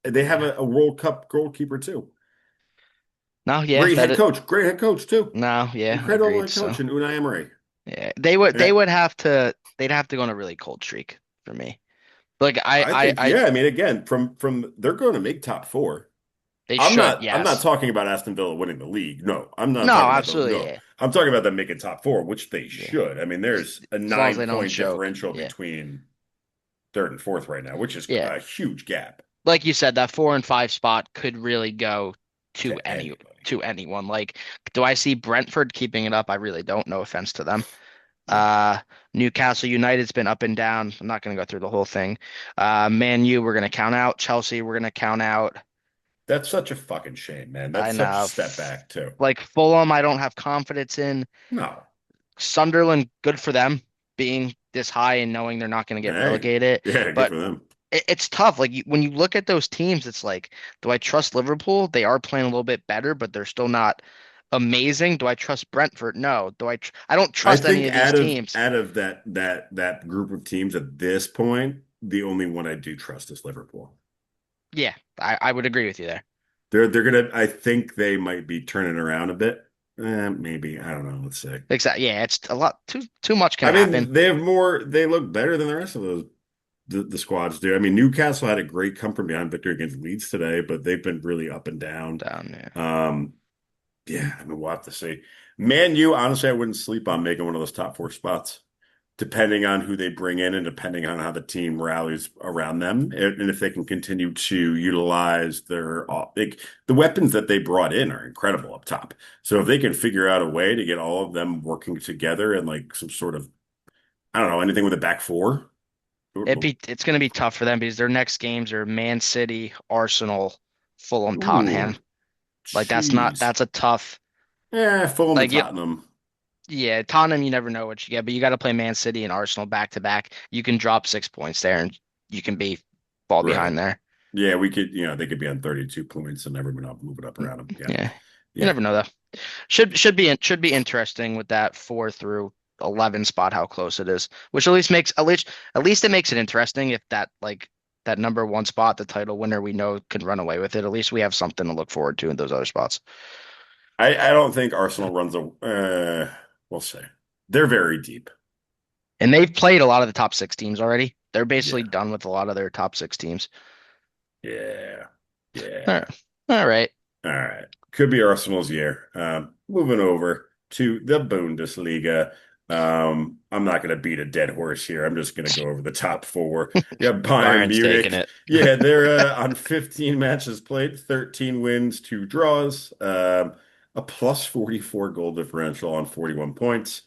They have Yeah. a World Cup goalkeeper too. No, yeah, Great head coach too. no, yeah, Incredible agreed. head So coach in Unai Emery. yeah, they And would have to they'd have to go on a really cold streak for me. Like I think, yeah, I mean, again, from they're going to make top four. they should, I'm not yes. talking about Aston Villa winning the league. No, I'm not No, talking about the absolutely, no. yeah. I'm talking about them making top four, which they Yeah. should. I mean, there's a As long as they nine don't point choke. differential Yeah. between third and fourth right now, which is Yeah. a huge gap Like you said, that 4 and 5 spot could really go to to anybody. anyone. Like, do I see Brentford keeping it up? I really don't. No offense to them. No, Uh, Newcastle United's been up and down. I'm not going to go through the whole thing. Man U, we're going to count out. Chelsea, we're going to count out. that's such a fucking shame, man. I That's such a know. step back too. Like Fulham, I don't have confidence in. No, Sunderland, good for them being this high and knowing they're not going to get hey, relegated. yeah, good But for them. it's tough. Like when you look at those teams, it's like, do I trust Liverpool? They are playing a little bit better, but they're still not amazing. Do I trust Brentford? No. I don't I trust any think of these teams. out of that group of teams at this point, the only one I do trust is Liverpool. Yeah, I would agree with you there. They're gonna. I think they might be turning around a bit. Maybe I don't know. Let's see. Exactly. Yeah, it's a lot too much can I happen. mean, they have more. They look better than the rest of the squads do. I mean, Newcastle had a great come from behind victory against Leeds today, but they've been really up and down. Down there. Um, yeah, I mean, we'll have to see. Man, you honestly, I wouldn't sleep on making one of those top four spots, depending on who they bring in and depending on how the team rallies around them, and if they can continue to utilize like the weapons that they brought in are incredible up top. So if they can figure out a way to get all of them working together and like some sort of, I don't know, anything with a back four. It's going to be tough for them because their next games are Man City, Arsenal, Fulham, Ooh, Tottenham. Like jeez. that's a tough. Yeah, Fulham and Like Tottenham. yeah, Tottenham, you never know what you get, but you got to play Man City and Arsenal back to back. You can drop 6 points there, and you can be fall Right. behind there. Yeah, they could be on 32 points and everyone else moving up around them. Yeah. Yeah, you Yeah. never know though. Should be interesting with that 4 through 11 spot, how close it is. Which at least it makes it interesting if that number one spot, the title winner, we know could run away with it. At least we have something to look forward to in those other spots. I don't think Arsenal runs we'll say. They're very deep. And they've played a lot of the top six teams already. They're basically Yeah. done with a lot of their top six teams. Yeah. All Yeah. right. All right. All right. Could be Arsenal's year. Moving over to the Bundesliga. I'm not going to beat a dead horse here. I'm just going to go over the top four. Yeah, Bayern Bayern's taking Munich. it. Yeah, they're on 15 matches played, 13 wins, 2 draws, a plus 44 goal differential on 41 points.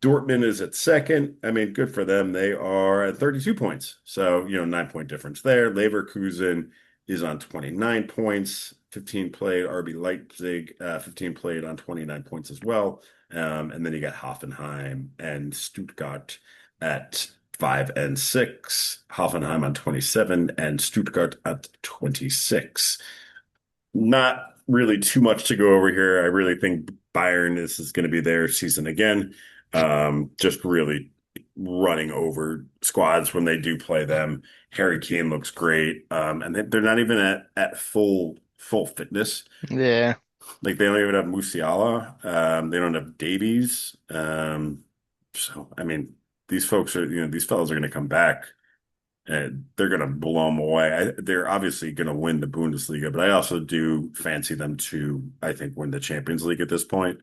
Dortmund is at second. I mean, good for them. They are at 32 points. So, 9 point difference there. Leverkusen is on 29 points, 15 played. RB Leipzig, 15 played on 29 points as well. And then you got Hoffenheim and Stuttgart at 5 and 6. Hoffenheim on 27 and Stuttgart at 26. Not really too much to go over here. I really think Bayern, this is going to be their season again. Just really running over squads when they do play them. Harry Kane looks great, and they're not even at full fitness. Yeah. Like they don't even have Musiala. They don't have Davies. So I mean, these folks are, these fellas are going to come back and they're going to blow them away. They're obviously going to win the Bundesliga, but I also do fancy them to, I think, win the Champions League at this point.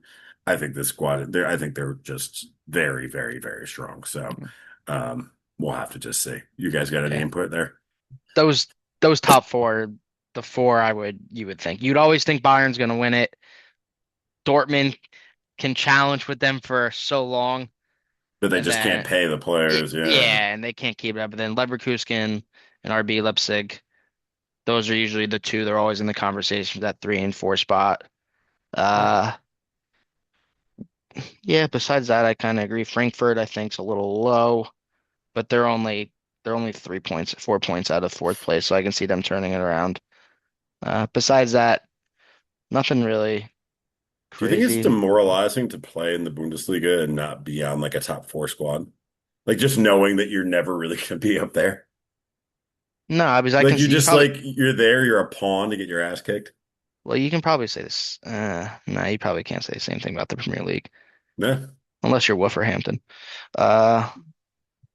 I think this squad, I think they're just very, very, very strong. So, we'll have to just see. You guys got any Yeah. input there? Those those top four, the four you would think. You'd always think Bayern's gonna win it. Dortmund can challenge with them for so long, But they and just can't then pay the players. Yeah. yeah, and they can't keep it up. But then Leverkusen and RB Leipzig, those are usually the two. They're always in the conversation for that 3 and 4 spot. Right. Uh, yeah. Besides that, I kind of agree. Frankfurt, I think, is a little low, but they're only 3 points, 4 points out of fourth place, so I can see them turning it around. Besides that, nothing really Do you think it's crazy. demoralizing to play in the Bundesliga and not be on like a top four squad? Like just knowing that you're never really going to be up there. No, because I Like can you see you just probably. like you're there, you're a pawn to get your ass kicked. Well, you can probably say this. No, you probably can't say the same thing about the Premier League Yeah. unless you're Wolverhampton. Uh,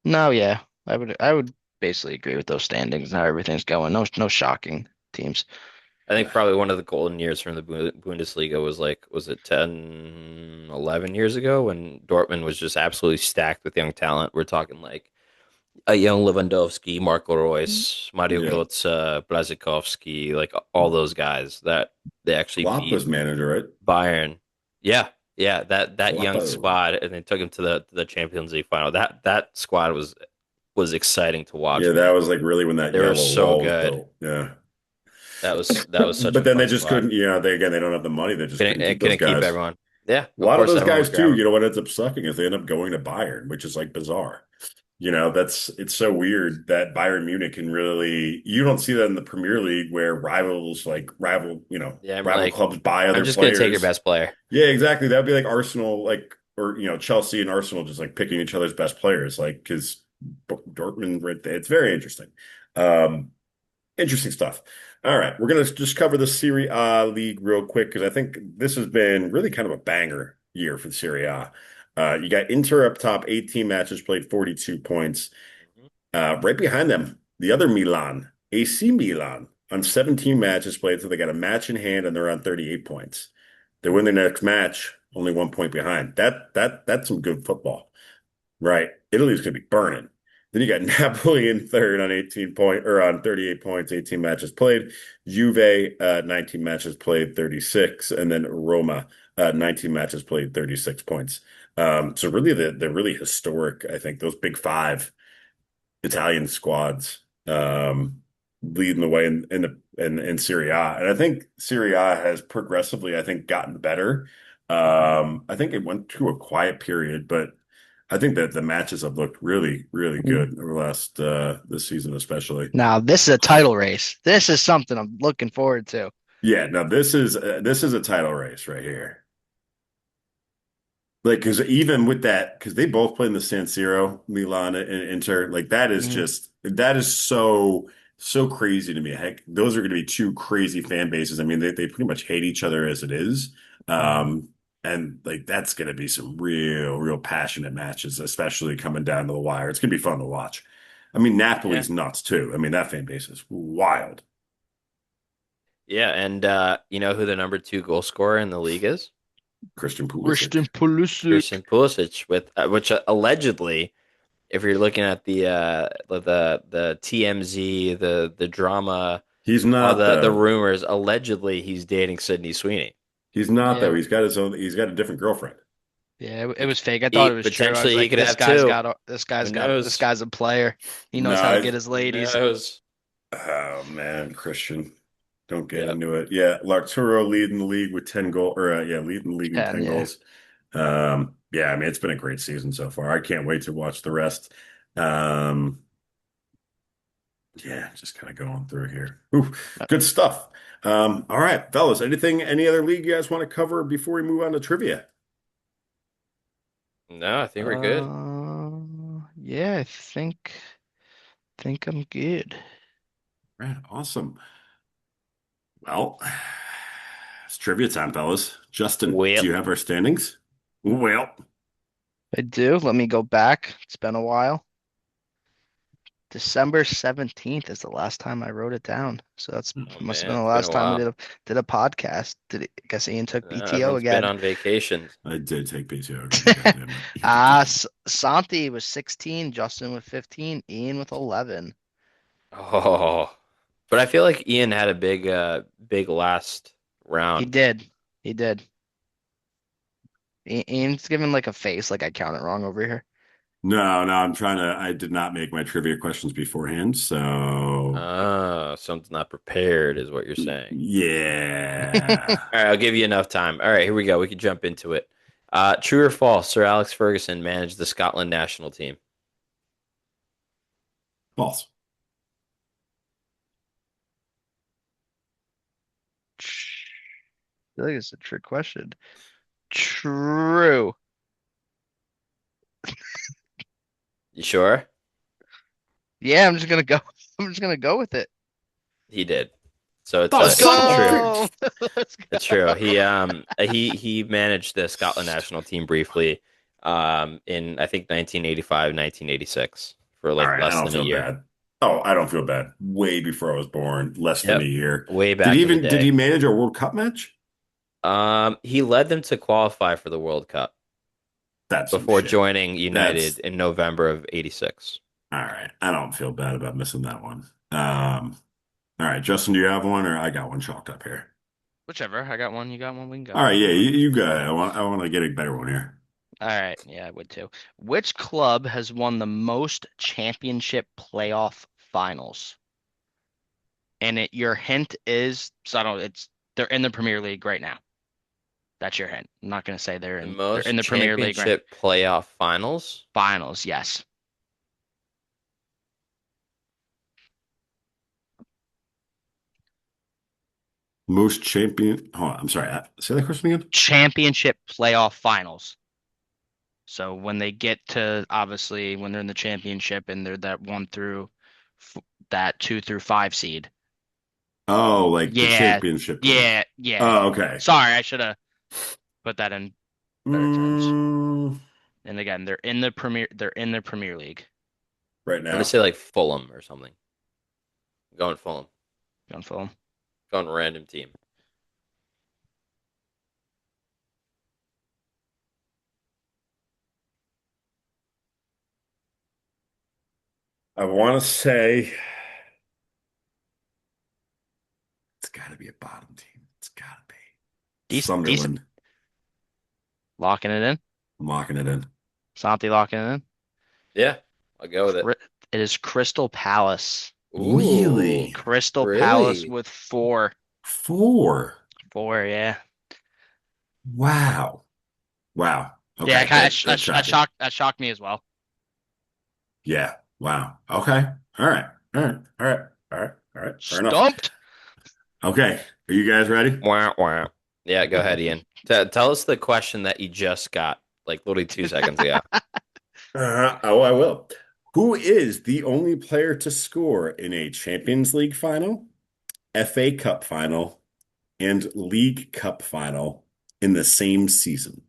no, yeah, I would basically agree with those standings and how everything's going. No shocking teams. I think probably one of the golden years from the Bundesliga was like, was it 10, 11 years ago when Dortmund was just absolutely stacked with young talent. We're talking like a young Lewandowski, Marco Reus, Mario Yeah. Götze, Blaszczykowski, like all those guys that they actually Klopp beat was manager, right? Bayern. Yeah, yeah, that Klopp, young squad, and they took him to the Champions League final. That squad was exciting to watch, yeah, that man. was like really when that They were yellow so wall was good. built. Yeah. That was such a But then they fun just squad. couldn't, they don't have the money. They just couldn't keep Couldn't those couldn't keep guys. everyone. Yeah, A of lot of course those everyone guys would grab too, him. what ends up sucking is they end up going to Bayern, which is like bizarre. It's so weird that Bayern Munich can really, you don't see that in the Premier League where Yeah, I'm rival like, clubs buy I'm other just gonna take your players. best player. Yeah, exactly. That'd be like Arsenal, or Chelsea and Arsenal just like picking each other's best players, like because Dortmund, right there. It's very interesting. Um, Interesting stuff. All right, we're gonna just cover the Serie A league real quick because I think this has been really kind of a banger year for the Serie A. You got Inter up top, 18 matches played, 42 points. Mhm. Right behind them, the other Milan, AC Milan, on 17 matches played, so they got a match in hand and they're on 38 points. They win their next match, only 1 point behind. That's some good football. Right. Italy's going to be burning. Then you got Napoli in third on 38 points, 18 matches played. Juve, 19 matches played, 36, and then Roma, 19 matches played, 36 points. So really the really historic, I think, those big five Italian squads leading the way in Serie A. And I think Serie A has progressively, I think, gotten better. I think it went through a quiet period, but I think that the matches have looked really, really good over the last this season, especially. Now, this is a title race. This is something I'm looking forward to. Yeah, now this is a title race right here. Like, because even with that, because they both play in the San Siro, Milan and Inter, like Mhm. that is so crazy to me. Heck, those are going to be two crazy fan bases. I mean, they pretty much hate each other as it is. Um, and like that's going to be some real passionate matches, especially coming down to the wire. It's going to be fun to watch. I mean, Yeah, Napoli's nuts too. I mean, that fan base is wild. yeah, and you know who the number two goal scorer in the league is? Christian Pulisic. Christian Pulisic. Christian Pulisic, with which allegedly, if you're looking at the TMZ, the drama, He's all not the though. rumors, allegedly he's dating Sydney Sweeney. He's not though. Yeah, He's got a different girlfriend. yeah, it was fake. I thought it was true. I was Potentially he like, could have two. Who this knows? guy's a player. He knows how to No, get his Who ladies. knows? oh man, Christian, don't get Yep. into it. Yeah, Larturo leading the league with 10 goal or yeah, leading the league in 10 Yeah. goals. Yeah, I mean it's been a great season so far. I can't wait to watch the rest. Um, yeah, just kind of going through here. Ooh, good stuff. All right, fellas, any other league you guys want to cover before we move on to trivia? No, I think we're good. Uh, Yeah, I think I'm good. Right, awesome. Well, it's trivia time, fellas. Justin, Well, do you have our standings? Well, I do. Let me go back. It's been a while. December 17th is the last time I wrote it down. So that's oh must have man, been the it's been a last time we while. did a podcast. I guess Ian took PTO Everyone's been again. on vacations. I did take PTO again. God damn it. God damn it. Santi was 16, Justin with 15, Ian with 11. Oh, but I feel like Ian had a big last He round. did. He did. Ian's giving like a face like I counted wrong over here. No, no, I did not make my trivia questions beforehand, so Someone's not prepared, is what you're saying. yeah. All right, I'll give you enough time. All right, here we go. We can jump into it. True or false? Sir Alex Ferguson managed the Scotland national team. False. I feel like it's a trick question. True. You sure? Yeah, I'm just gonna go. I'm just gonna go with it. He did. So it's Oh, Let's it's son of a true. go. bitch. Let's It's true. go. He managed the Scotland national team briefly in I think 1985, 1986 for All like right, I less don't than a feel year. bad. Oh, I don't feel bad. Way before I was born, less than a Yep. year. Way back in the Did he day. manage a World Cup match? He led them to qualify for the World Cup That's some before shit. joining That's United in November of 86. all right. I don't feel bad about missing that one. All right, Justin, do you have one or I got one chalked up here? Whichever. I got one. You got one. We can All go. right, yeah, you go ahead. I want to get a better one here. All right. Yeah, I would too. Which club has won the most championship playoff finals? And your hint is, so I don't, it's they're in the Premier League right now. That's your hint. I'm not gonna say The they're in most the Premier League right championship playoff finals. finals. Yes. Most champion. Hold on, I'm sorry. Say that question again. Championship playoff finals. So when they get to obviously when they're in the championship and they're that one through that 2 through 5 seed. Oh, like the Yeah, championship league. yeah. Oh, okay. Sorry, I should have put that in better terms. Mm, And again, they're in the Premier League. right I'm gonna now, say like Fulham or something. Going Fulham. John Fulham. Going random team. I want to say it's got to be a bottom team. It's got to be Decent. Sunderland. Locking it in. I'm locking it in. Santi locking it in. Yeah, I'll go with it. It is Crystal Palace. Ooh, Really? Crystal Palace really? with four. Four. Four, yeah. Wow. Wow. Yeah, Okay, that's shocking. that shocked me as well. Yeah. Wow. Okay. All right. All right. All right. All right. All right. Fair enough. Stumped. Okay. Are you guys ready? Wah, wah. Yeah, go ahead, Ian. Tell us the question that you just got, like literally 2 seconds ago. Oh, I will. Who is the only player to score in a Champions League final, FA Cup final, and League Cup final in the same season?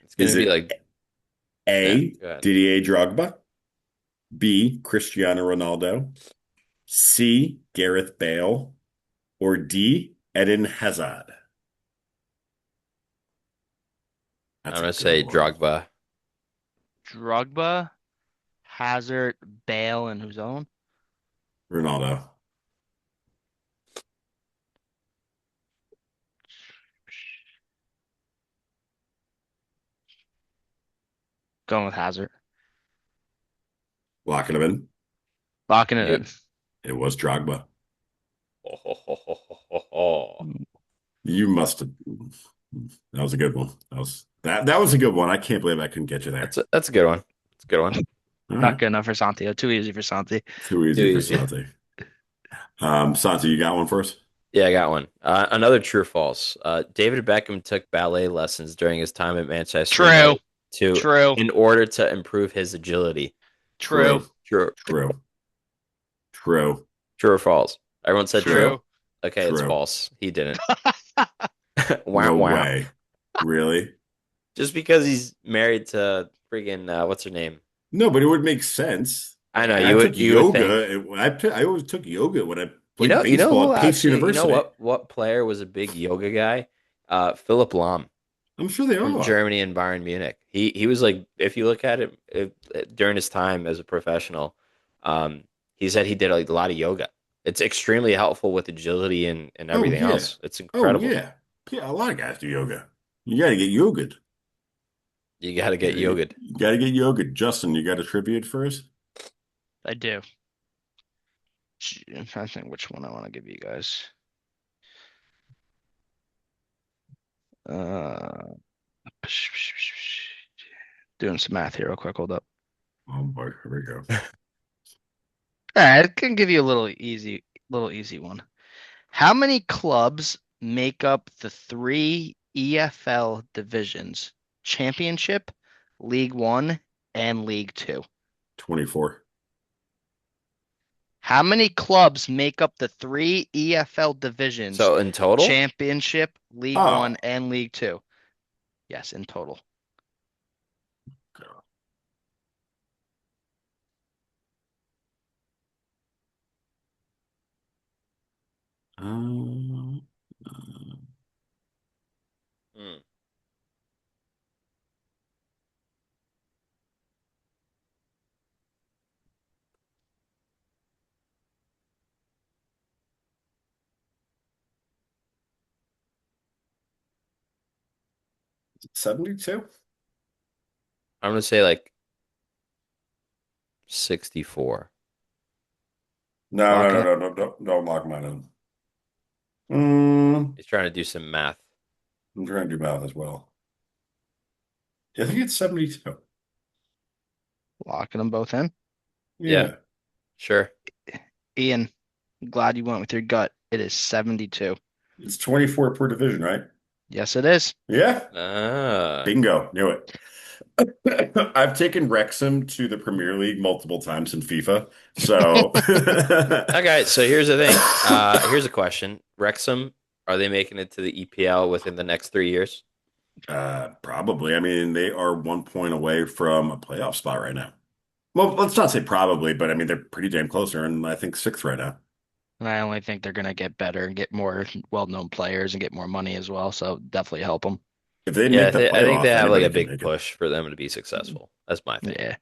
It's gonna Is be it like, yeah, A, go ahead. Didier Drogba, B, Cristiano Ronaldo, C, Gareth Bale, or D, Eden Hazard? I'm That's a gonna good say one. Drogba. Drogba, Hazard, Bale, and who's on? Ronaldo. Going with Hazard. Locking him in. Locking it in. It, It was Drogba. oh. You must have. That was a good one. That was a good one. I can't believe I couldn't get you there. That's a good one. It's a good one. All Not right. good enough for Santi. Too easy for Santi. Too Too easy for easy. Santi. Santi, you got one first? Yeah, I got one. Another true or false. David Beckham took ballet lessons during his time at Manchester True. United to True. in order to improve his agility. True. True. True. True. True. True or false? Everyone said true. True. True. Okay, it's True. false. He didn't. Wow, No wow. way. Really? Just because he's married to friggin' what's her name? No, but it would make sense. I know I took you would yoga. think. I always took yoga when I You played know baseball who at Pace actually, University. what player was a big yoga guy? Philip Lahm I'm sure they from are. Germany and Bayern Munich. He was like, if you look at it during his time as a professional, he said he did a lot of yoga. It's extremely helpful with agility and Oh everything yeah. else. It's Oh incredible. yeah. Yeah, a lot of guys do yoga. You got to get yoga. You got to get yoga'd. You got to get yoga. Justin, you got a tribute for us? I do. I'm trying to think which one I want to give you guys. Uh, doing some math here real quick. Hold up. Oh boy, here we go. All right, I can give you a little easy one. How many clubs make up the three EFL divisions? Championship, League One, and League Two. 24. How many clubs make up the three EFL divisions? So in total, Championship, League One, Oh. and League Two. Yes, in total. Um, 72? I'm gonna say like 64. No, no, Lock no, it. no, no, don't lock mine in. Mm, He's trying to do some math. I'm trying to do math as well. I think it's 72. Locking them both in. Yeah, Yeah. sure. Ian, glad you went with your gut. It is 72. It's 24 per division, right? Yes, it is. Yeah. Ah. Bingo. Knew it. I've taken Wrexham to the Premier League multiple times in FIFA. So Okay, so here's the thing. Here's a question. Wrexham, are they making it to the EPL within the next 3 years? probably. I mean, they are 1 point away from a playoff spot right now. Well, let's not say probably, but I mean, they're pretty damn close. They're in, I think, sixth right now. And I only think they're going to get better and get more well-known players and get more money as well. So definitely help them. If they Yeah, make the I think they playoffs, have like anybody a can big make it. push for them to be successful. That's my thing. Yeah.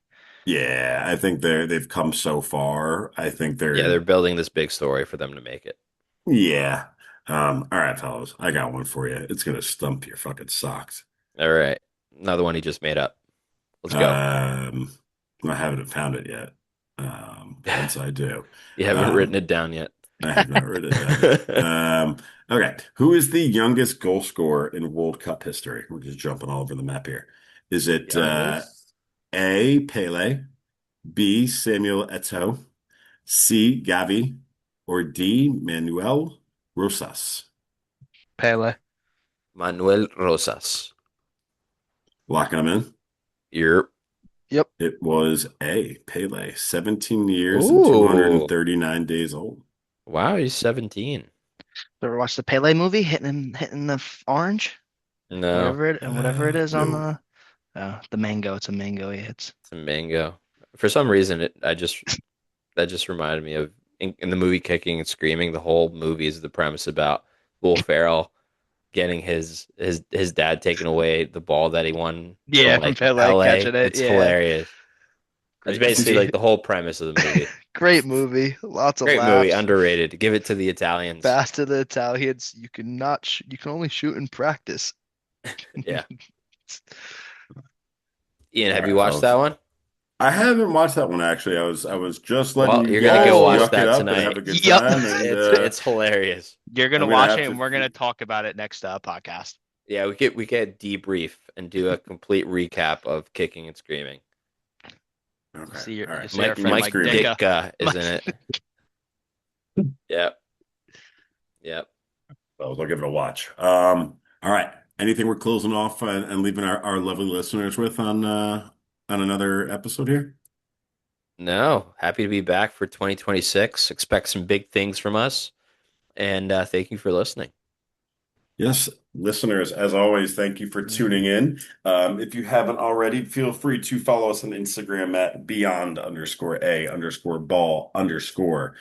Yeah, I think they've come so far. I think Yeah, they're they're building this big story for them to make it. yeah. All right, fellas, I got one for you. It's gonna stump your fucking socks. All right. Another one he just made up. Let's go. Um, I haven't found it yet. But once I do, You haven't written um, it down yet. I have not written it down yet. Okay. Who is the youngest goal scorer in World Cup history? We're just jumping all over the map here. Is it Youngest? A. Pele, B. Samuel Eto'o, C. Gavi, or D. Manuel Rosas? Pele. Manuel Rosas. Locking them in. You're Yep. It was A. Pele, 17 years and Ooh. 239 days old. Wow, he's 17. Ever watch the Pele movie? Hitting the orange, No, whatever it is on No. the mango. It's a mango he hits. it's a mango. For some reason, that just reminded me of in the movie Kicking and Screaming. The whole movie is the premise about Will Ferrell getting his dad taking away the ball that he won from Yeah, like Pele LA. catching it. It's Yeah, hilarious. That's great basically movie. like the whole premise of the movie. Great movie. Lots of Great movie, laughs. underrated. Give it to the Italians. Fast to the Italians. You cannot. You can only shoot in practice. Yeah. Ian, All have you right, watched that fellas. one? I haven't watched that one actually. I was just letting Well, you you're gonna go guys Oh, watch yuck it that up and have tonight. a good yep. time, and It's hilarious. You're gonna I'm gonna watch have it, and to. we're gonna talk about it next podcast. Yeah, we get debrief and do a complete recap of Kicking and Screaming. Okay, all You right. see our friend Mike Mike Screaming. Ditka. Ditka is in Mike, it. Yep, yep. I'll give it a watch. All right. Anything we're closing off and leaving our lovely listeners with on another episode here? No, happy to be back for 2026. Expect some big things from us. And thank you for listening. Yes, listeners, as always, thank you for tuning in. If you haven't already, feel free to follow us on Instagram at beyond_a_ball_.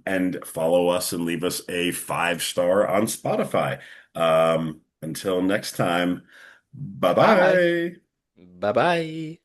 And follow us and leave us a 5 star on Spotify. Until next time, bye Bye. bye. Bye bye.